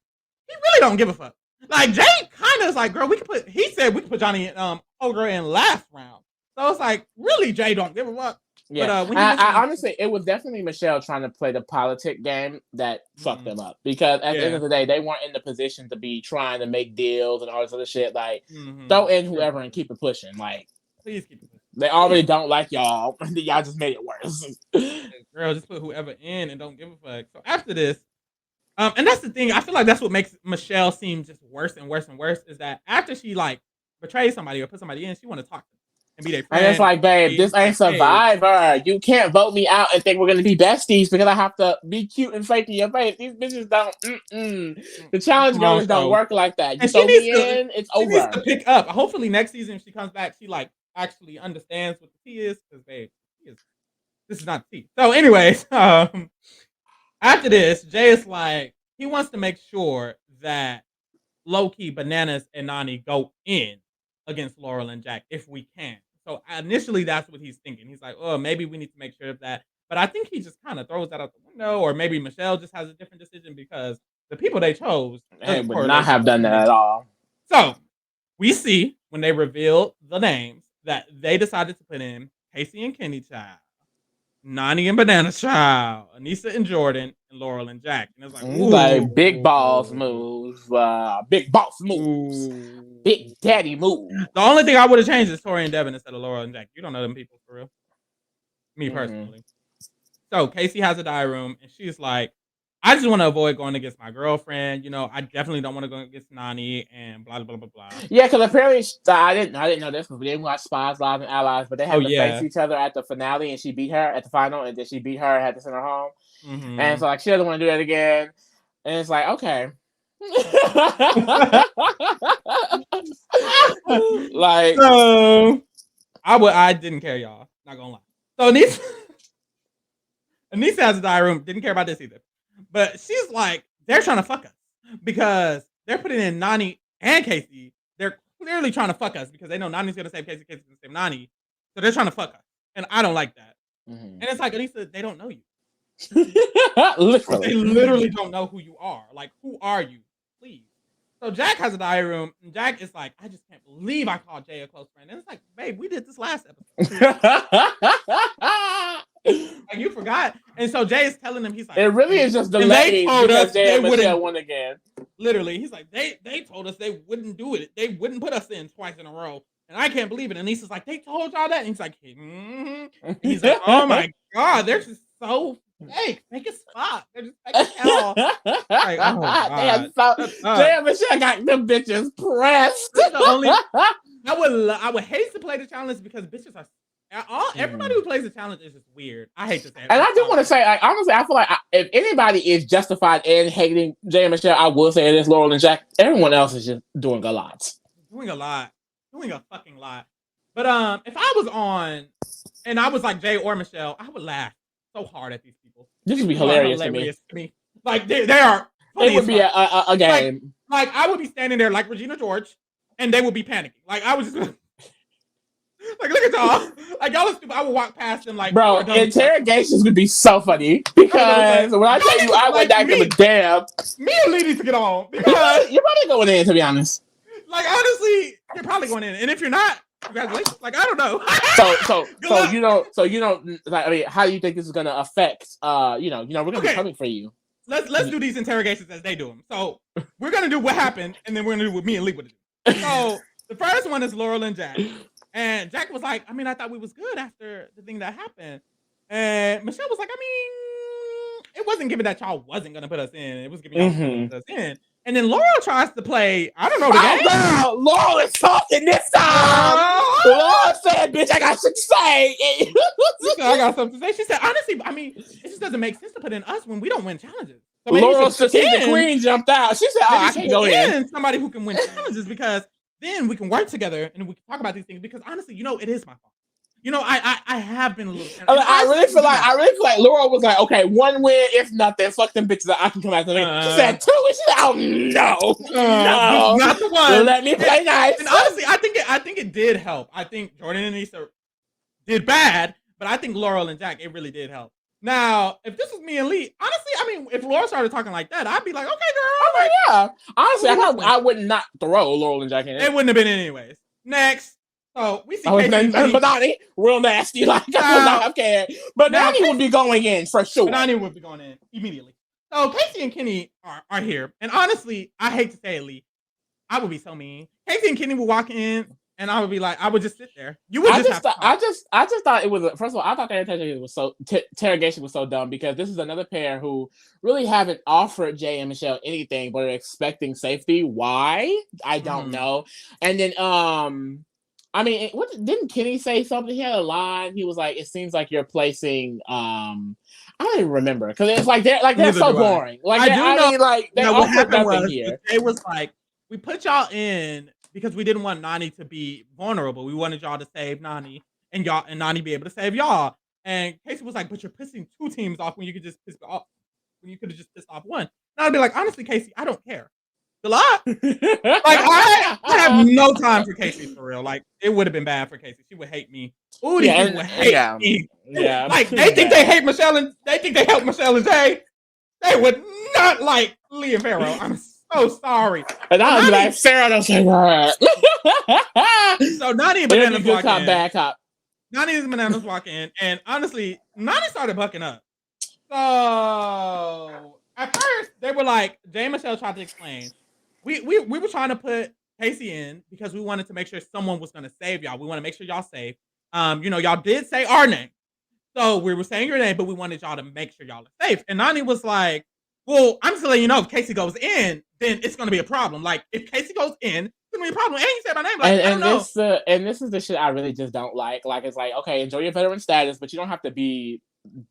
he really don't give a fuck. Like, Jay kind of is like, girl, he said we could put Johnny and Ogre in last round. So it's like, really, Jay don't give a fuck. Yeah, but, I honestly, it was definitely Michelle trying to play the politic game that fucked them up. Because at the end of the day, they weren't in the position to be trying to make deals and all this other shit. Like, throw in whoever and keep it pushing. Like, please keep it pushing. They already don't like y'all. Y'all just made it worse. Girl, just put whoever in and don't give a fuck. So after this, and that's the thing. I feel like that's what makes Michelle seem just worse and worse and worse. Is that after she betrays somebody or put somebody in, she want to talk to them and be their friend. And it's like, babe, this ain't Survivor. You can't vote me out and think we're gonna be besties because I have to be cute and fake in your face. These bitches don't. The challenge games don't work like that. You throw me in, it's over. She needs to pick up. Hopefully, next season if she comes back, she actually understands what the tea is. Because, babe, this is not tea. So, anyways, after this, Jay is like, he wants to make sure that low-key Bananas and Nany go in against Laurel and Jack if we can. So initially, that's what he's thinking. He's like, oh, maybe we need to make sure of that. But I think he just kind of throws that out the window, or maybe Michelle just has a different decision because the people they chose would not have done that at all. So we see when they revealed the names that they decided to put in Casey and Kenny Child, Nany and Banana Child, Aneesa and Jordan, and Laurel and Jack. And it was like big balls moves, big boss moves, big daddy moves. The only thing I would have changed is Tori and Devin instead of Laurel and Jack. You don't know them people for real. Me personally. So Casey has a diary room, and she's like, I just want to avoid going against my girlfriend. You know, I definitely don't want to go against Nany and blah, blah, blah, blah. Yeah, because apparently, I didn't know this because we didn't watch Spies, Lies, and Allies, but they had to face each other at the finale, and she beat her at the final, and then she beat her and had to send her home. And so, she doesn't want to do that again. And it's like, okay. So, I didn't care, y'all. Not gonna lie. So, Aneesa has a diary room. Didn't care about this either. But she's like, they're trying to fuck us because they're putting in Nany and Casey. They're clearly trying to fuck us because they know Nany's going to save Casey, Casey's going to save Nany. So they're trying to fuck us. And I don't like that. And it's like, Aneesa, they don't know you. Literally. They literally don't know who you are. Like, who are you? Please. So Jack has a diary room, and Jack is like, I just can't believe I called Jay a close friend. And it's like, babe, we did this last episode. Like, you forgot. And so Jay is telling him, he's like, it really is just delayed because Jay and Michelle won again. Literally, he's like, they told us they wouldn't do it. They wouldn't put us in twice in a row. And I can't believe it. And Lisa's like, they told y'all that? And he's like, mm-hmm. He's like, oh my God, they're just so fake. Make a spot. They're just fake as hell. Like, oh God. Jay and Michelle got them bitches pressed. I would hate to play the challenge because bitches are everybody who plays the challenge is just weird. I hate to say it. And I do want to say, like, honestly, I feel like if anybody is justified in hating Jay and Michelle, I will say it is Laurel and Jack. Everyone else is just doing a lot. Doing a fucking lot. But if I was on and I was like Jay or Michelle, I would laugh so hard at these people. This would be hilarious to me. Like they are. It would be a game. Like I would be standing there like Regina George, and they would be panicking. Like I was just. Like, look at y'all. Like, y'all are stupid. I would walk past them like... Bro, interrogations would be so funny. Because when I tell you I would not give a damn. Me and Lee need to get on. Because... You're probably going in, to be honest. Like, honestly, you're probably going in. And if you're not, congratulations. Like, I don't know. So you don't... Like, I mean, how do you think this is going to affect... we're going to be coming for you. Let's do these interrogations as they do them. So, we're going to do what happened, and then we're going to do what me and Lee would do. So, the first one is Laurel and Jack. And Jack was like, I mean, I thought we was good after the thing that happened. And Michelle was like, I mean, it wasn't given that y'all wasn't going to put us in. It was given y'all put us in. And then Laurel tries to play, I don't know, the game. Girl, Laurel is talking this time. Laurel said, bitch, I got something to say. She said, I got something to say. She said, honestly, I mean, it just doesn't make sense to put in us when we don't win challenges. So Laurel's strategic queen jumped out. She said, I can't go in. Somebody who can win challenges because then we can work together and we can talk about these things because honestly, it is my fault. I have been a little. I really feel like Laurel was like, okay, one win, if nothing, fuck them bitches. I can come after me. She said two, and she said, oh no, not the one. Let me play nice. And honestly, I think it did help. I think Jordan and Issa did bad, but I think Laurel and Jack, it really did help. Now, if this was me and Lee, honestly, I mean, if Laurel started talking like that, I'd be like, okay, girl. Like, yeah. Honestly, I would not throw Laurel and Jack in. It wouldn't have been anyways. Next. So we see Benani, real nasty. Like, I would not have cared. But Benani would be going in for sure. Benani would be going in immediately. So Casey and Kenny are here. And honestly, I hate to say it, Lee. I would be so mean. Casey and Kenny would walk in. And I would be like, I would just sit there. You would I just thought it was. First of all, I thought the interrogation was so dumb because this is another pair who really haven't offered Jay and Michelle anything, but are expecting safety. Why? I don't know. And then, I mean, didn't Kenny say something? He had a line. He was like, "It seems like you're placing." I don't even remember because it's like they're so boring. Like they what happened was here. It was like we put y'all in. Because we didn't want Nany to be vulnerable. We wanted y'all to save Nany and Nany be able to save y'all. And Casey was like, but you're pissing two teams off when you could just piss off when you could have just pissed off one. And I'd be like, honestly, Casey, I don't care. A lot. Like I have no time for Casey for real. Like it would have been bad for Casey. She would hate me. Would hate me. Yeah. Like they think they hate Michelle and they think they help Michelle and Jay. They would not like Lee and Pharaoh. I'm so sorry. And I was like, Sarah don't say that. So Nany and Bananas walk in. Bad cop. Nany and Bananas walk in, and honestly, Nany started bucking up. So at first, they were like, Jay and Michelle tried to explain. We were trying to put Casey in because we wanted to make sure someone was going to save y'all. We want to make sure y'all safe. Y'all did say our name. So we were saying your name, but we wanted y'all to make sure y'all are safe. And Nany was like, well, I'm just letting you know if Casey goes in, then it's going to be a problem. Like, if Casey goes in, it's going to be a problem. And you said my name. Like, I don't know. And this is the shit I really just don't like. Like, it's like, okay, enjoy your veteran status, but you don't have to be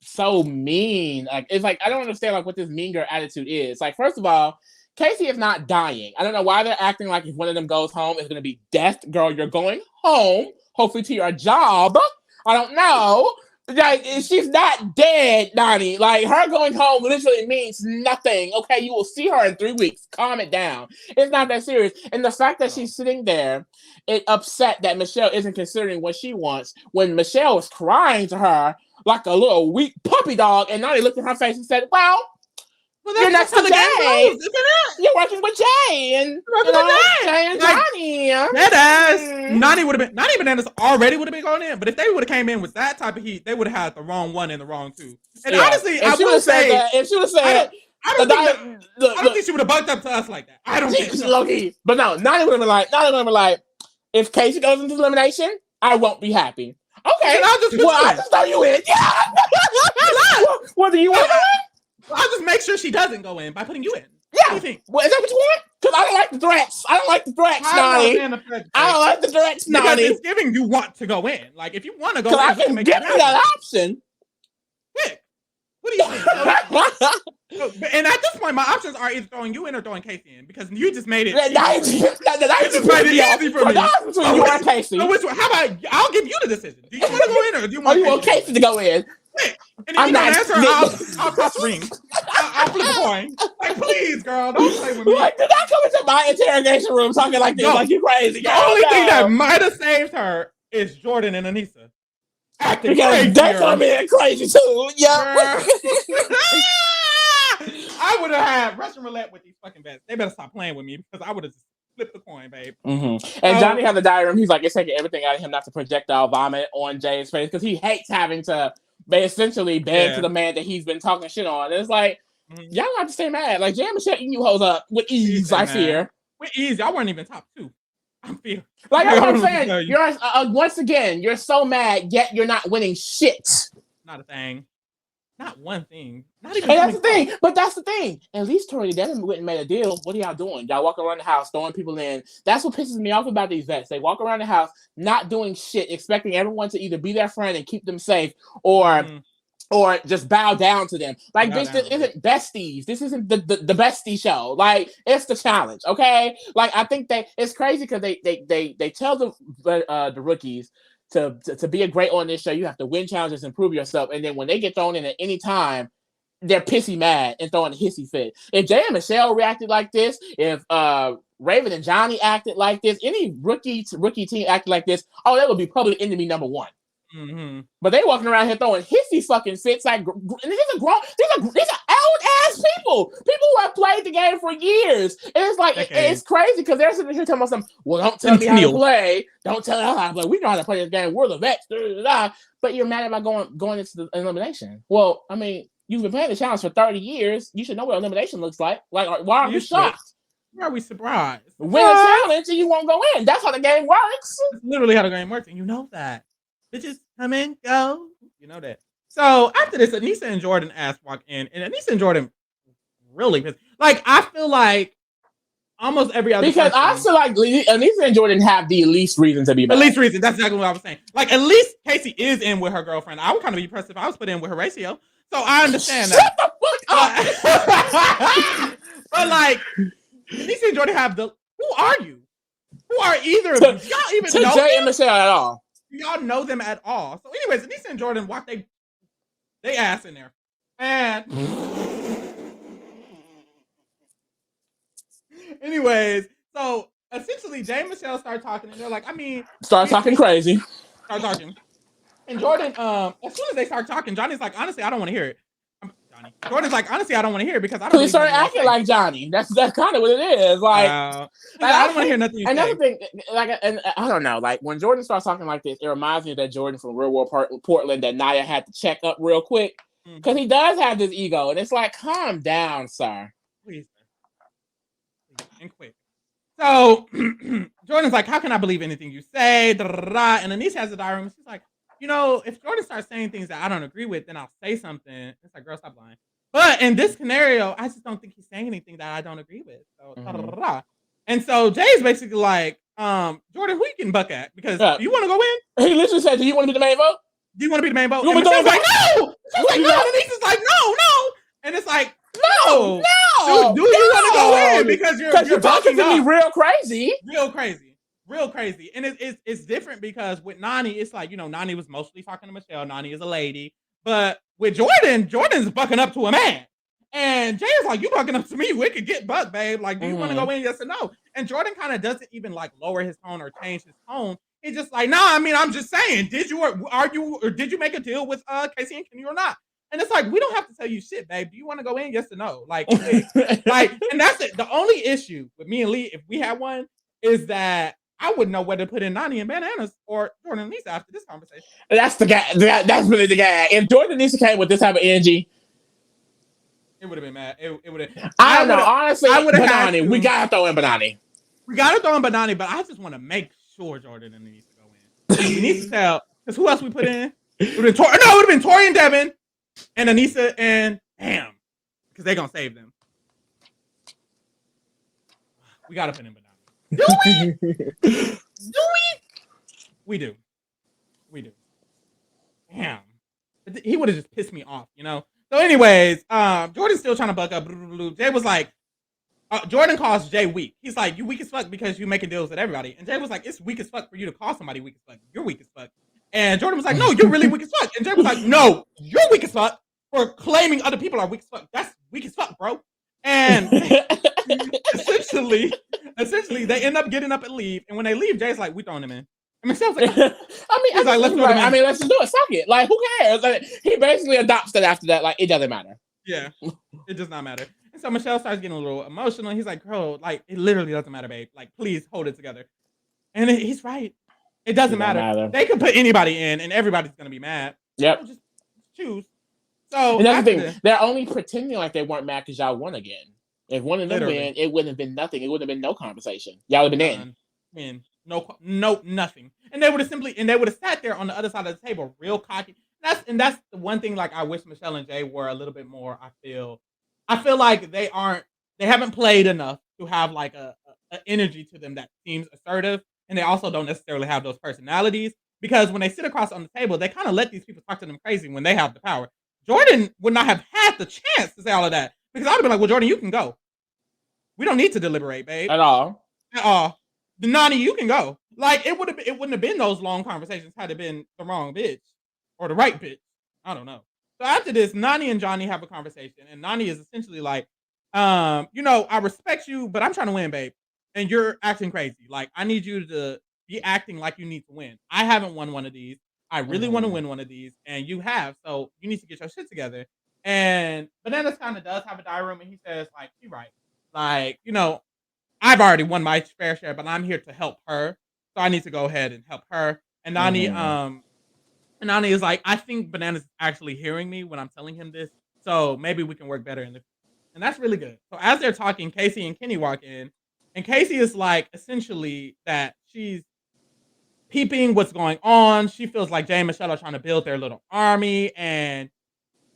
so mean. Like, it's like, I don't understand, like, what this mean girl attitude is. Like, first of all, Casey is not dying. I don't know why they're acting like if one of them goes home, it's going to be death. Girl, you're going home, hopefully to your job. I don't know. Like, she's not dead, Nany. Like, her going home literally means nothing. Okay, you will see her in 3 weeks. Calm it down. It's not that serious. And the fact that she's sitting there, it upset that Michelle isn't considering what she wants. When Michelle was crying to her like a little weak puppy dog. And Nany looked at her face and said, well, you're next to Jay. Goes, isn't it? You're working with Jay and Jay and Johnny. That ass, Nany would have been. Nany Bananas already would have been going in, but if they would have came in with that type of heat, they would have had the wrong one and the wrong two. And honestly, I would say that. If she would have said, I don't think she would have bucked up to us like that. I don't think so. Low-key. But no, Nany would have been like, if Casey goes into elimination, I won't be happy. Okay, I'll just throw you in. Yeah. What do you want? I'll just make sure she doesn't go in by putting you in. Yeah. What do you think? Well, is that what you want? Because I don't like the threats. I don't like the threats, Nany. I don't like the threats, Nany. Because it's giving you want to go in. Like, if you want to go in, I can give you that option. Pick. What do you think? And at this point, my options are either throwing you in or throwing Casey in because you just made it. That just made it easy for me. Between you and Casey. So how about I'll give you the decision? Do you want to go in or do you want Casey to go in? And if you don't answer, I'll toss rings. I'll flip a coin. Like, please, girl, don't play with me. Like, did I come into my interrogation room talking like this? Like, you crazy? The only thing that might have saved her is Jordan and Anissa. Acting crazy. They come in crazy too. Yeah. I would have had Russian roulette with these fucking bets. They better stop playing with me because I would have just flipped the coin, babe. Mm-hmm. And Johnny has a diary room. He's like, it's taking everything out of him not to projectile vomit on Jay's face because he hates having to essentially beg to the man that he's been talking shit on. And it's like, y'all have to stay mad. Like, Jay and Michelle eating you hoes up with ease, I fear. With ease. Y'all weren't even top 2. I fear. Like, that's what I'm saying. You're once again, you're so mad, yet you're not winning shit. Not a thing. Not one thing. Not even. And that's the thing. But that's the thing. At least Tori Devin went and made a deal. What are y'all doing? Y'all walk around the house throwing people in. That's what pisses me off about these vets. They walk around the house not doing shit, expecting everyone to either be their friend and keep them safe or just bow down to them. Like, this isn't besties. This isn't the bestie show. Like, it's the challenge, okay? Like, I think it's crazy because they tell the rookies to be a great on this show, you have to win challenges and prove yourself. And then when they get thrown in at any time, they're pissy mad and throwing a hissy fit. If Jay and Michelle reacted like this, if Raven and Johnny acted like this, any rookie team acted like this, that would be public enemy number 1. Mm-hmm. But they walking around here throwing hissy fucking fits like, and these are old ass people who have played the game for years. And it's like it's crazy because they're sitting here telling us something. Well, don't tell me how to play. Don't tell us how to play. We know how to play this game. We're the vets. But you're mad about going into the elimination. Well, I mean, you've been playing the challenge for 30 years. You should know what elimination looks like. Like, why are we shocked? Why are we surprised? Win a challenge and you won't go in. That's how the game works. That's literally how the game works, and you know that. Bitches come and go. You know that. So after this, Anissa and Jordan walk in, and Anissa and Jordan really pissed. Like, I feel like almost every other because I feel like Anissa and Jordan have the least reason to be mad. The least reason. That's exactly what I was saying. Like, at least Casey is in with her girlfriend. I would kind of be impressed if I was put in with Horatio. So I understand that. Shut the fuck up. But like, Anissa and Jordan have who are you? Who are either of you? Y'all even know Jay and Michelle at all? Y'all know them at all. So anyways, Anissa and Jordan walk they ass in there. And anyways, so essentially Jay and Michelle start talking and they're like, start talking crazy. Start talking. And Jordan, as soon as they start talking, Johnny's like, honestly, I don't want to hear it. Jordan's like, honestly, I don't want to hear it because I don't. He started acting like Johnny. That's kind of what it is. Like, I don't want to hear nothing. Another thing, and I don't know, like when Jordan starts talking like this, it reminds me of that Jordan from Real World Portland that Nia had to check up real quick because he does have this ego, and it's like, calm down, sir. Please, and quick. So Jordan's like, how can I believe anything you say? Da-da-da-da. And Anissa has a diary room. She's like, if Jordan starts saying things that I don't agree with, then I'll say something. It's like, girl, stop lying. But in this scenario, I just don't think he's saying anything that I don't agree with. So, And so Jay's basically like, Jordan, who you can buck at? Because do you want to go in? He literally said, do you want to be the main vote? Do you want to be the main vote? And Michelle's like, no! She's like, no! And Anissa's like, no! And it's like, no! Do you want to go in? Because you're talking to me real crazy. Real crazy. And it's different because with Nany, it's like, Nany was mostly talking to Michelle. Nany is a lady. But with Jordan's bucking up to a man. And Jay is like, you bucking up to me. We could get bucked, babe. Like, do you want to go in? Yes or no? And Jordan kind of doesn't even like lower his tone or change his tone. He's just like, nah, I mean, I'm just saying, did you make a deal with Casey and Kenny or not? And it's like, we don't have to tell you shit, babe. Do you want to go in? Yes or no? Like, and that's it. The only issue with me and Lee, if we had one, is that I wouldn't know whether to put in Nany and Bananas or Jordan and Lisa after this conversation. That's the guy. That's really the guy. If Jordan and Lisa came with this type of energy, it would have been mad. It would have. I don't know. Honestly, I would have Banani. We gotta throw in Banani. We gotta throw in Banani, but I just want to make sure Jordan and Lisa go in. We need to tell, because who else we put in? It would have been Tori and Devin and Anissa and Bam, because they're gonna save them. We gotta put in Banani. Do we? Do we? We do. We do. Damn. He would have just pissed me off, you know? So anyways, Jordan's still trying to buck up. Jay was like, Jordan calls Jay weak. He's like, you weak as fuck because you making deals with everybody. And Jay was like, it's weak as fuck for you to call somebody weak as fuck. You're weak as fuck. And Jordan was like, no, you're really weak as fuck. And Jay was like, no, you're weak as fuck for claiming other people are weak as fuck. That's weak as fuck, bro. And essentially, they end up getting up and leave. And when they leave, Jay's like, we throwing him in. And Michelle's like, let's just do it. Suck it. Like, who cares? Like, he basically adopts it after that. Like, it doesn't matter. Yeah, it does not matter. And so Michelle starts getting a little emotional. And he's like, girl, like, it literally doesn't matter, babe. Like, please hold it together. And he's right. It doesn't matter. They could put anybody in, and everybody's going to be mad. Yep. So just choose. So and that's the thing. They're only pretending like they weren't mad because y'all won again. If one of them win, it wouldn't have been nothing. It wouldn't have been no conversation. Y'all would have been in. No, nothing. And they would have sat there on the other side of the table, real cocky. That's the one thing. Like, I wish Michelle and Jay were a little bit more. I feel like they haven't played enough to have like a energy to them that seems assertive, and they also don't necessarily have those personalities. Because when they sit across on the table, they kind of let these people talk to them crazy when they have the power. Jordan would not have had the chance to say all of that, because I'd have been like, well, Jordan, you can go. We don't need to deliberate, babe. At all. The Nany, you can go. Like, it wouldn't have been those long conversations had it been the wrong bitch or the right bitch. I don't know. So after this, Nany and Johnny have a conversation, and Nany is essentially like, I respect you, but I'm trying to win, babe, and you're acting crazy. Like, I need you to be acting like you need to win. I haven't won one of these. I really want to win one of these, and you have, so you need to get your shit together. And Bananas kind of does have a diary room, and he says, like, you're right. Like, I've already won my fair share, but I'm here to help her, so I need to go ahead and help her. And Nany, Nany is like, I think Bananas is actually hearing me when I'm telling him this, so maybe we can work better in the future. And that's really good. So as they're talking, Casey and Kenny walk in, and Casey is like, essentially, that she's peeping what's going on. She feels like Jay and Michelle are trying to build their little army, and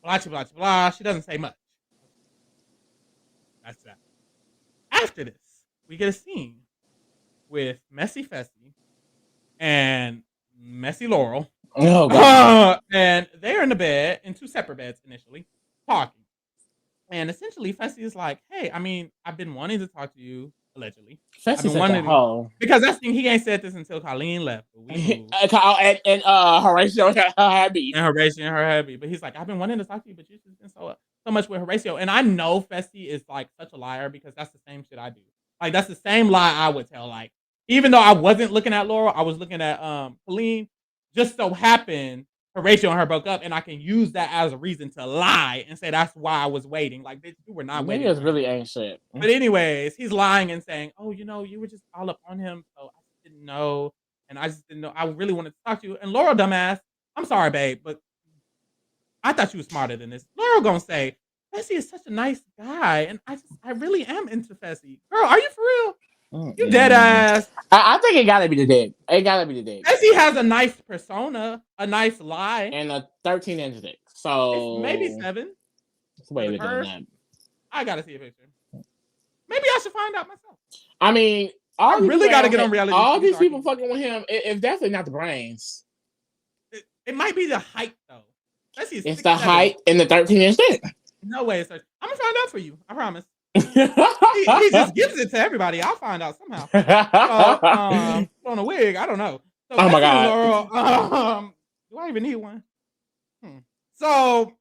blah, blah, blah, blah. She doesn't say much. That's that. After this, we get a scene with Messy Fessy and Messy Laurel. Oh, God. And they're in the bed, in two separate beds initially, talking. And essentially, Fessy is like, hey, I mean, I've been wanting to talk to you, allegedly. Fessy's like, because that's the thing, he ain't said this until Colleen left. and Horatio and her hubby. And Horatio and her hubby. But he's like, I've been wanting to talk to you, but you've just been so much with Horatio. And I know Fessy is like such a liar, because that's the same shit I do. Like, that's the same lie I would tell. Like, even though I wasn't looking at Laurel, I was looking at Colleen. Just so happened Horatio and her broke up, and I can use that as a reason to lie and say that's why I was waiting. Like, bitch, you were not waiting. Niggas really ain't shit. But anyways, he's lying and saying, oh, you were just all up on him, so I just didn't know. And I just didn't know. I really wanted to talk to you. And Laurel, dumbass, I'm sorry, babe, but I thought you were smarter than this. Laurel gonna say, Fessy is such a nice guy, and I really am into Fessy. Girl, are you for real? You dead ass. I think it gotta be the dick. It gotta be the dick. Fessy has a nice persona, a nice lie, and a 13-inch dick. So it's maybe 7. It's way bigger than that. I gotta see a picture. Maybe I should find out myself. I mean, I really gotta get on reality. All these people fucking with him. It's definitely not the brains. It might be the height though. It's the height and the 13-inch dick. No way. I'm gonna find out for you. I promise. he just gives it to everybody. I'll find out somehow. On a wig, I don't know. So oh my God. Laurel, do I even need one? So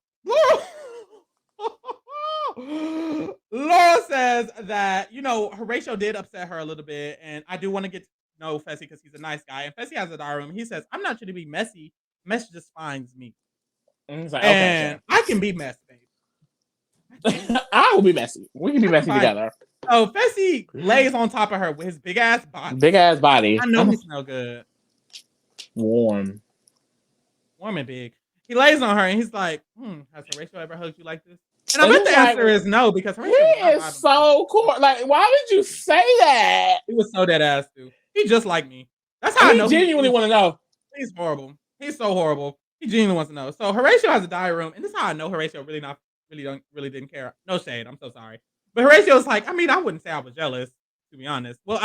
Laurel says that, Horatio did upset her a little bit, and I do want to get know Fessy because he's a nice guy. And Fessy has a diary room. He says, I'm not trying to be messy. Mess just finds me. And he's like, and I can be messy, babe. I will be messy. We can be messy together. So Fessy lays on top of her with his big ass body. Big ass body. I know he smells good. Warm and big. He lays on her and he's like, has Horatio ever hugged you like this? And I bet the answer is no, because Horatio is so cool. Like, why did you say that? He was so dead ass too. He just like me. That's how I know. He genuinely want to know. He's horrible. He's so horrible. He genuinely wants to know. So Horatio has a diary room, and this is how I know Horatio really didn't care. No shade. I'm so sorry. But Horatio's like, I mean, I wouldn't say I was jealous, to be honest. Well,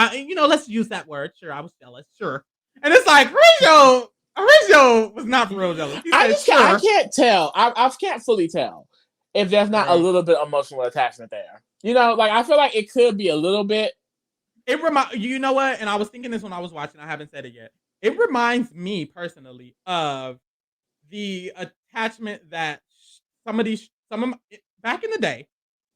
let's use that word. Sure, I was jealous. Sure. And it's like, Horatio was not for real jealous. I can't tell. I can't fully tell if there's not a little bit of emotional attachment there. Like, I feel like it could be a little bit. You know what? And I was thinking this when I was watching. I haven't said it yet. It reminds me personally of the attachment that back in the day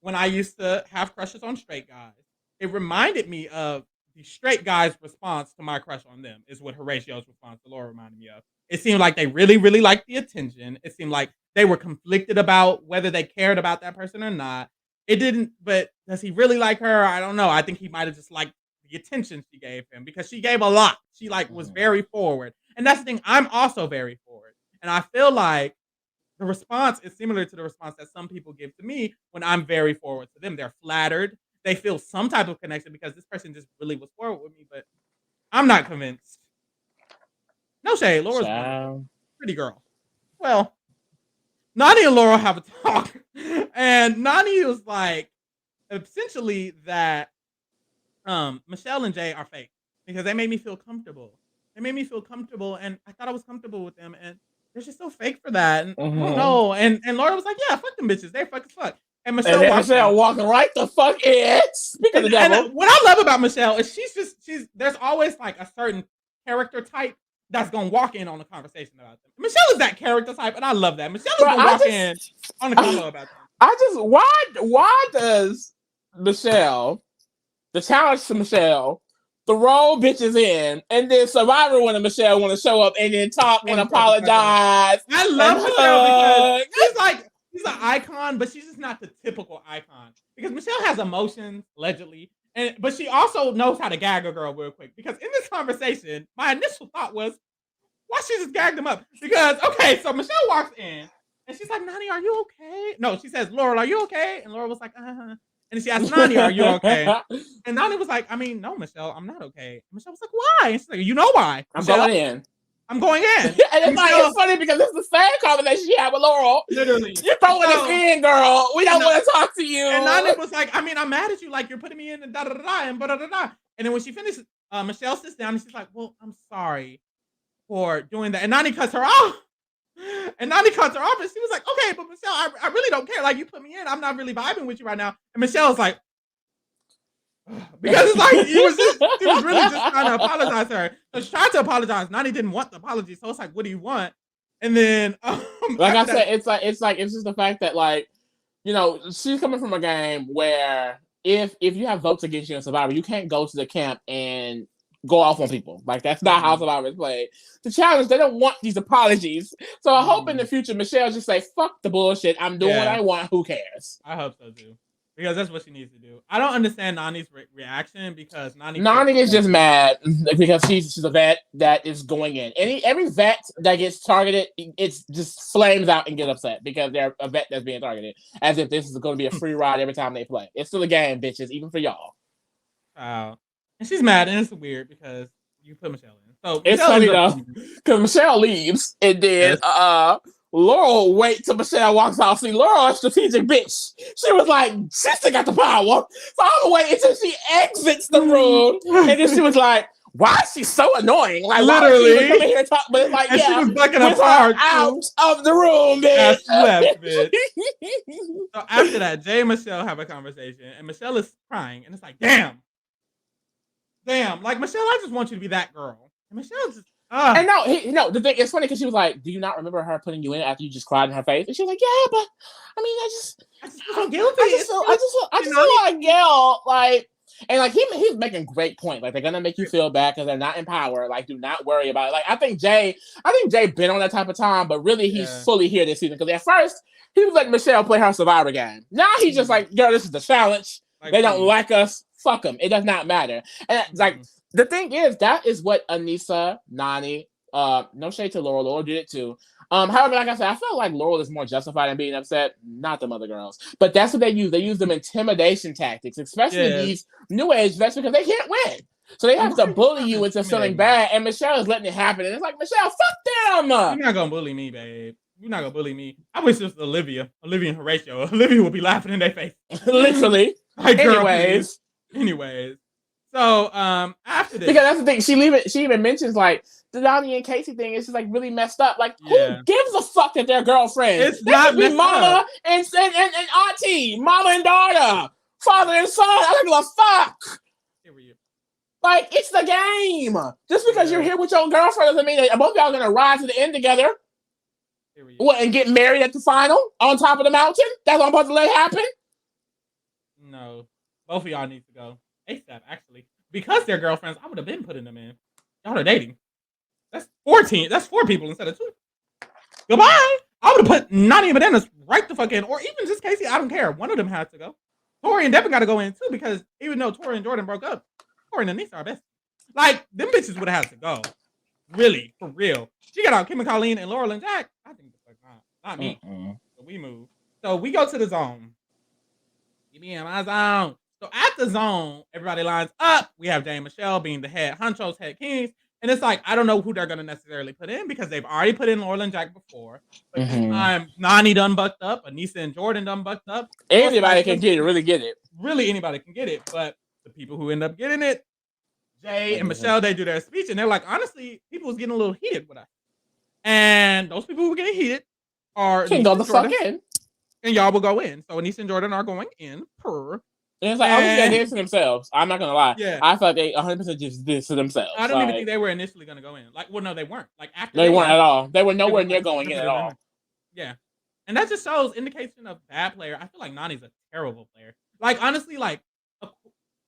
when I used to have crushes on straight guys. It reminded me of the straight guy's response to my crush on them is what Horatio's response to Laura reminded me of. It seemed like they really, really liked the attention. It seemed like they were conflicted about whether they cared about that person or not. It didn't, but does he really like her? I don't know. I think he might have just liked the attention she gave him because she gave a lot. She was very forward. And that's the thing. I'm also very forward. And I feel like the response is similar to the response that some people give to me when I'm very forward to them. They're flattered. They feel some type of connection because this person just really was forward with me, but I'm not convinced. No shade. Laura's a pretty girl. Well, Nany and Laura have a talk. And Nany was like, essentially that Michelle and Jay are fake because they made me feel comfortable. And I thought I was comfortable with them, and they're just so fake for that. And I don't know. And Laura was like, yeah, fuck them bitches. They're fuck as fuck. And Michelle walking right the fuck in. Speaking of the devil. And what I love about Michelle is there's always like a certain character type that's gonna walk in on the conversation about them. Michelle is that character type, and I love that. Michelle is gonna walk in on the convo about them. Why does Michelle, the challenge to Michelle, throw bitches in, and then Survivor when Michelle want to show up and then talk and apologize? I love Michelle because she's an icon, but she's just not the typical icon. Because Michelle has emotions, allegedly, but she also knows how to gag a girl real quick. Because in this conversation, my initial thought was, why she just gagged him up? Because, okay, so Michelle walks in, and she's like, Nany, are you okay? No, she says, Laura, are you okay? And Laura was like, uh-huh. And she asked Nany, are you okay? And Nany was like, I mean, no, Michelle, I'm not okay. And Michelle was like, why? And she's like, you know why? I'm going in. And it's funny because it's the same conversation she had with Laurel. Literally. You're throwing us in, girl. We don't want to talk to you. And Nany was like, I mean, I'm mad at you. Like, you're putting me in and da-da-da-da and ba-da-da-da. And then when she finished, Michelle sits down and she's like, well, I'm sorry for doing that. And Nany cuts her off. And she was like, okay, but Michelle, I really don't care. Like, you put me in. I'm not really vibing with you right now. And Michelle's like, because it's like he was really just trying to apologize to her. So she tried to apologize. Nany didn't want the apology. So it's like, what do you want? And then like I said, it's just the fact that, like, she's coming from a game where if you have votes against you in Survivor, you can't go to the camp and go off on people. Like, that's not how Survivor is played. The challenge, they don't want these apologies. So I hope in the future Michelle just say, fuck the bullshit. I'm doing what I want. Who cares? I hope so too. Because that's what she needs to do. I don't understand Nany's reaction because Nany is just mad because she's a vet that is going in. Every vet that gets targeted, it's just flames out and get upset because they're a vet that's being targeted. As if this is going to be a free ride every time they play. It's still a game, bitches, even for y'all. Wow. And she's mad, and it's weird because you put Michelle in. So it's funny though, because Michelle leaves, and then Laurel wait till Michelle walks off. See, Laurel a strategic bitch. She was like, she still got the power. So I'm gonna wait until she exits the room, and then she was like, why is she so annoying? Like, literally, why is she coming here and talk? But it's like, and yeah, she was bucking up hard out of the room, bitch. She left, bitch. So after that, Jay and Michelle have a conversation, and Michelle is crying, and it's like, damn. Like, Michelle, I just want you to be that girl. And Michelle just, And no, the thing, it's funny because she was like, do you not remember her putting you in after you just cried in her face? And she was like, yeah, but I mean, I just feel so guilty. I just feel like guilt. Like, And like he's making great point. Like they're gonna make you feel bad because they're not in power. Like, do not worry about it. Like I think Jay been on that type of time, but really he's fully here this season. Because at first he was letting Michelle play her Survivor game. Now he's just like, girl, this is the challenge. Like, they don't like us. Fuck them. It does not matter. And like the thing is, that is what Aneesa, Nany, no shade to Laurel. Laurel did it too. However, like I said, I feel like Laurel is more justified in being upset, not the other girls. But that's what they use. They use them intimidation tactics, especially these new age vets, because they can't win. So they have to bully you into feeling bad. And Michelle is letting it happen. And it's like, Michelle, fuck them. You're not gonna bully me, babe. You're not gonna bully me. I wish it was Olivia and Horatio. Olivia would be laughing in their face. Literally. Like, anyways. So after this, because that's the thing, she even mentions like the Nany and Casey thing is just like really messed up. Like, who gives a fuck that they're girlfriends? It's not be mama and auntie, mama and daughter, father and son. I don't give a fuck. Like, it's the game. Just because you're here with your girlfriend doesn't mean that both y'all are gonna ride to the end together. What, and get married at the final on top of the mountain? That's what I'm supposed to let happen? No, both of y'all need to go ASAP. Actually, because they're girlfriends, I would have been putting them in. Y'all are dating. That's 14. That's 4 people instead of 2. Goodbye. I would have put Nany and Bananas right the fuck in, or even just Casey. I don't care. One of them had to go. Tori and Devin got to go in too, because even though Tori and Jordan broke up, Tori and Aneesa are best. Like, them bitches would have had to go. Really, for real. She got out Kim and Colleen and Laurel and Jack. I think the fuck not me. So we move. So we go to the zone. Get me in my zone. So at the zone, everybody lines up. We have Jay and Michelle being the head honchos, head kings. And it's like, I don't know who they're going to necessarily put in, because they've already put in Laurel and Jack before. But this time, Nany done bucked up. Aneesa and Jordan done bucked up. Anybody can get it, really get it. Really, anybody can get it. But the people who end up getting it, Jay and Michelle, they do their speech. And they're like, honestly, people was getting a little heated with us. And those people who were getting heated are can go the fuck in. And y'all will go in. So Aneesa and Jordan are going in per. And it's like, obviously, they did to themselves. I'm not gonna lie. Yeah. I feel like they 100% just did to themselves. I don't even think they were initially gonna go in. Like, well, no, they weren't. Like, after they weren't at all. They were nowhere near going in at all. Yeah. And that just shows indication of bad player. I feel like Nany's a terrible player. Like, honestly, like,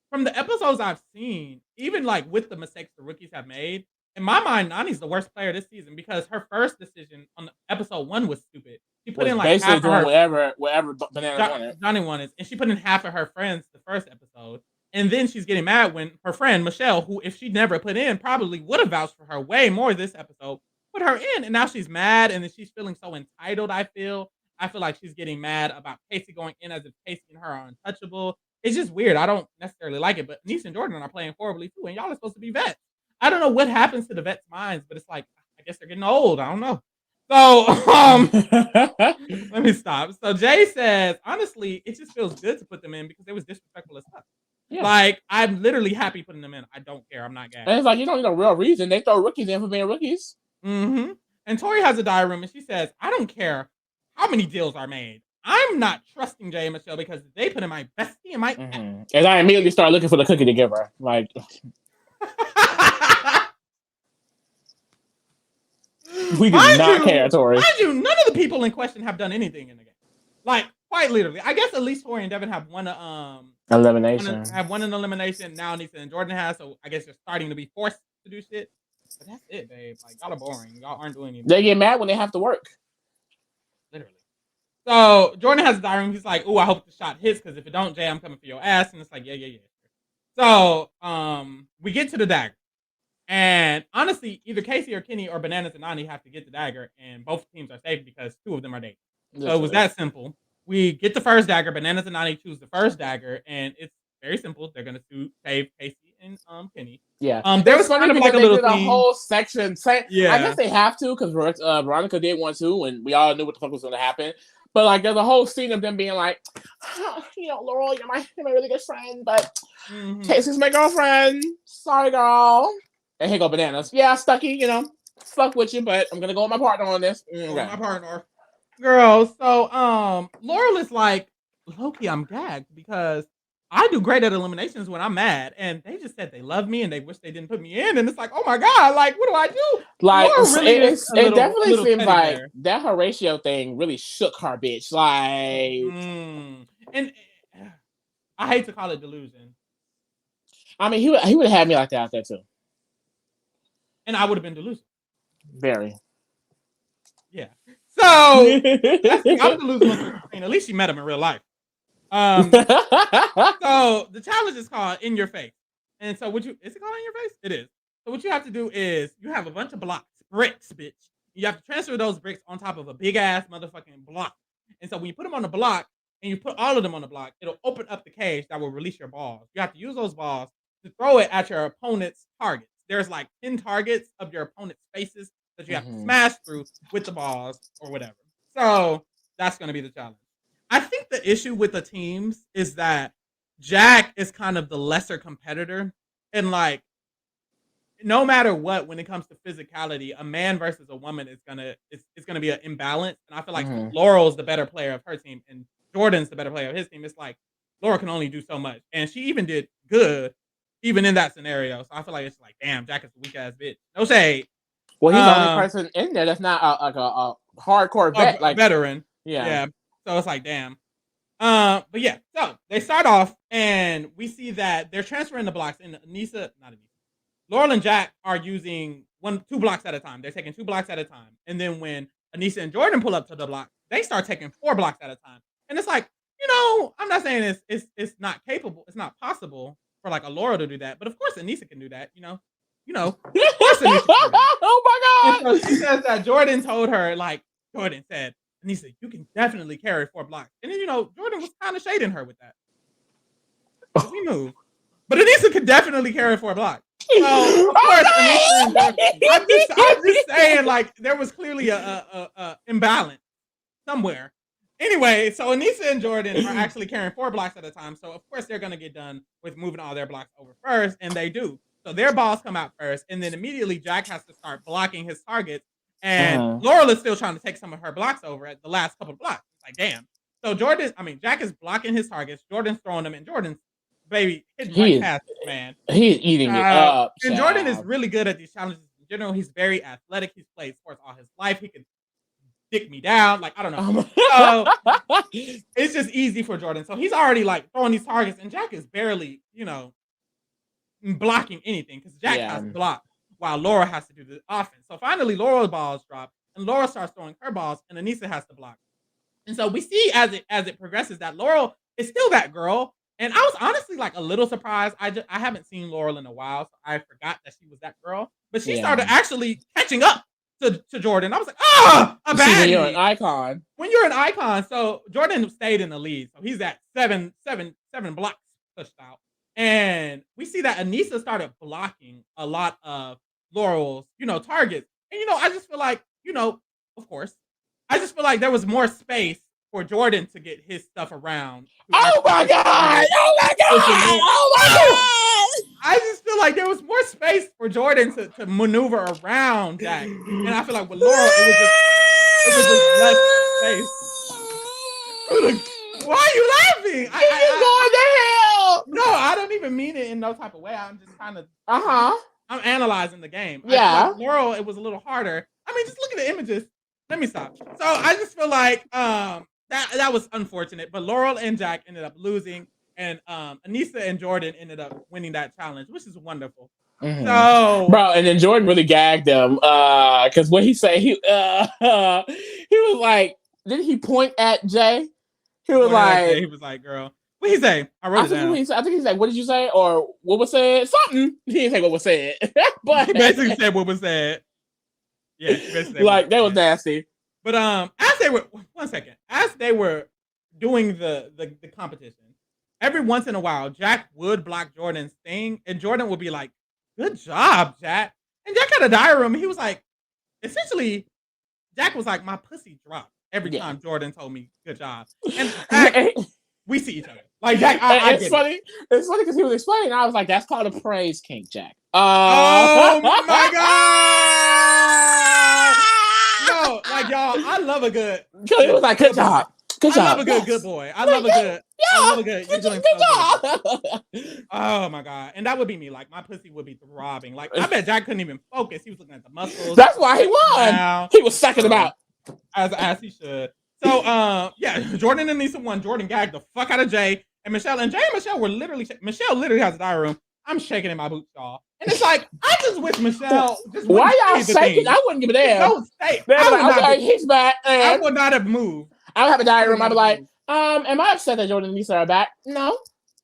from the episodes I've seen, even like with the mistakes the rookies have made, in my mind, Nany's the worst player this season, because her first decision on episode 1 was stupid. She put in like basically half of her, whatever Bananas wanted. Nany wanted, and she put in half of her friends the first episode, and then she's getting mad when her friend Michelle, who if she never put in, probably would have vouched for her way more this episode, put her in, and now she's mad, and then she's feeling so entitled. I feel like she's getting mad about Casey going in as if Casey and her are untouchable. It's just weird. I don't necessarily like it, but Aneesa and Jordan are playing horribly too, and y'all are supposed to be vets. I don't know what happens to the vets' minds, but it's like, I guess they're getting old. I don't know. So, let me stop. So Jay says, honestly, it just feels good to put them in because it was disrespectful as fuck. Yeah. Like, I'm literally happy putting them in. I don't care. I'm not gagged. And it's like, you don't need a real reason. They throw rookies in for being rookies. And Tori has a diary room, and she says, I don't care how many deals are made. I'm not trusting Jay and Michelle because they put in my bestie and my And I immediately start looking for the cookie to give her. Like, we do not care, Tori. Mind you, none of the people in question have done anything in the game. Like, quite literally. I guess at least Tori and Devin have one elimination. Have one in elimination. Now Aneesa and Jordan has, so I guess you're starting to be forced to do shit. But that's it, babe. Like, y'all are boring. Y'all aren't doing anything. They get mad when they have to work. Literally. So Jordan has a diary room. He's like, "Oh, I hope the shot hits, because if it don't, Jay, I'm coming for your ass." And it's like, yeah. So we get to the dagger, and honestly, either Casey or Kenny or Bananas and Nany have to get the dagger, and both teams are safe because 2 of them are dating. So it was that simple. We get the first dagger. Bananas and Nany choose the first dagger, and it's very simple. They're gonna save Casey and Kenny. Yeah. There was kind of like a little a whole section. Yeah. I guess they have to, because Veronica did one too, and we all knew what the fuck was going to happen. But like, there's a whole scene of them being like, Laurel, you're my really good friend, but Casey's my girlfriend. Sorry, girl. And here go Bananas. Yeah, Stucky, fuck with you, but I'm gonna go with my partner on this. My partner. Girl, so Laurel is like, low-key, I'm gagged because I do great at eliminations when I'm mad, and they just said they love me and they wish they didn't put me in, and it's like, oh my god, like, what do I do? Like, it definitely seems like that Horatio thing really shook her, bitch. Like, and I hate to call it delusion, I mean, he would have had me like that out there too. And I would have been delusional. Very. Yeah. So I think I was delusional. At least you met him in real life. So the challenge is called In Your Face. And so is it called In Your Face? It is. So what you have to do is you have a bunch of bricks, bitch. You have to transfer those bricks on top of a big ass motherfucking block. And so when you put them on the block and you put all of them on the block, it'll open up the cage that will release your balls. You have to use those balls to throw it at your opponent's targets. There's like 10 targets of your opponent's faces that you have to smash through with the balls or whatever. So that's going to be the challenge. I think the issue with the teams is that Jack is kind of the lesser competitor. And like, no matter what, when it comes to physicality, a man versus a woman is gonna be an imbalance. And I feel like Laurel's the better player of her team and Jordan's the better player of his team. It's like Laurel can only do so much. And she even did good, even in that scenario. So I feel like it's like, damn, Jack is a weak ass bitch. No shade. Well, he's the only person in there that's not like a hardcore vet, like veteran. Yeah. So it's like, damn. But yeah, so they start off and we see that they're transferring the blocks and Laurel and Jack are using 2 blocks at a time. They're taking 2 blocks at a time. And then when Aneesa and Jordan pull up to the block, they start taking 4 blocks at a time. And it's like, I'm not saying it's not capable, it's not possible for like a Laurel to do that. But of course Aneesa can do that, Of course Aneesa can do that. Oh my God. And so she says that Jordan told her, like, Jordan said, Aneesa, you can definitely carry 4 blocks. And then, Jordan was kind of shading her with that. We knew. But Aneesa could definitely carry 4 blocks. So, of course, I'm just saying, like, there was clearly a imbalance somewhere. Anyway, so Aneesa and Jordan are actually carrying 4 blocks at a time. So, of course, they're going to get done with moving all their blocks over first, and they do. So, their balls come out first, and then immediately Jack has to start blocking his targets. And Laurel is still trying to take some of her blocks over at the last couple of blocks. It's like, damn. So, Jack is blocking his targets. Jordan's throwing them, and Jordan's hitting right past it, man. He's eating it up. And Jordan is really good at these challenges in general. He's very athletic. He's played sports all his life. He can dick me down. Like, I don't know. So it's just easy for Jordan. So he's already like throwing these targets, and Jack is barely, blocking anything because Jack has blocked while Laura has to do the offense. So finally, Laura's balls drop, and Laura starts throwing her balls, and Aneesa has to block. And so we see as it progresses that Laurel is still that girl. And I was honestly like a little surprised. I haven't seen Laurel in a while, so I forgot that she was that girl. But she started actually catching up to Jordan. I was like, a baddie. When you're an icon. When you're an icon. So Jordan stayed in the lead. So he's at seven blocks pushed out. And we see that Aneesa started blocking a lot of Laurel's, targets. And, I just feel like, of course, I just feel like there was more space for Jordan to get his stuff around. Oh my God! Oh my God! Oh my God! I just feel like there was more space for Jordan to maneuver around Jack. And I feel like with Laurel, it was just less space. Why are you laughing? He's going to hell! No, I don't even mean it in no type of way. I'm just kind of I'm analyzing the game. Yeah. Like Laurel, it was a little harder. I mean, just look at the images. Let me stop. So I just feel like that was unfortunate, but Laurel and Jack ended up losing, and Aneesa and Jordan ended up winning that challenge, which is wonderful. So, bro, and then Jordan really gagged them because what he said, he was like, didn't he point at Jay? He was like, girl, what he say? I wrote it down. I think he said, what did you say, or what was said? Something. He didn't say what was said, but he basically said what was said. Yeah, like that was nasty. But as they were doing the competition, every once in a while, Jack would block Jordan's thing, and Jordan would be like, "Good job, Jack." And Jack had a diary room. He was like, essentially, Jack was like, "My pussy dropped every time Jordan told me good job." And Jack, we see each other. Like Jack, it's funny. It's funny because he was explaining. I was like, "That's called a praise kink, Jack." Oh my God! No, like y'all, I love a good. He was like, "Good job, good job." I love a good boy. I love a good. I love a good. You're doing so good. Oh my God! And that would be me. Like my pussy would be throbbing. Like I bet Jack couldn't even focus. He was looking at the muscles. That's why he won. He was sucking them out as he should. So yeah, Jordan and Aneesa won. Jordan gagged the fuck out of Jay and Michelle. And Jay and Michelle were literally. Michelle literally has a diary room. I'm shaking in my boots, y'all. And it's like, I just wish Michelle just why y'all shaking? I wouldn't give a damn. Don't say. He's back. I would not have moved. I would have a diary room. I'd be like, am I upset that Jordan and Lisa are back? No,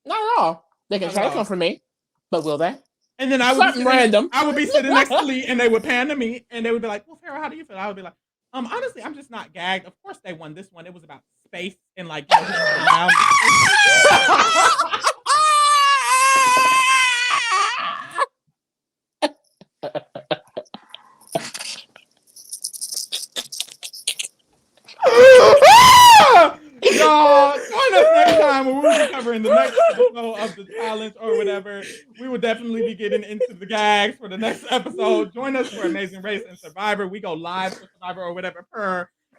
not at all. They can try to come for me, but will they? And then I would be sitting next to Lee, and they would pan to me, and they would be like, "Well, Farrah, how do you feel?" I would be like, honestly, I'm just not gagged. Of course, they won this one. It was about space and like. Y'all, join us next time when we'll be covering the next episode of the challenge or whatever. We will definitely be getting into the gags for the next episode. Join us for Amazing Race and Survivor. We go live for Survivor or whatever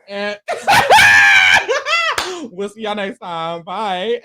and we'll see y'all next time. Bye.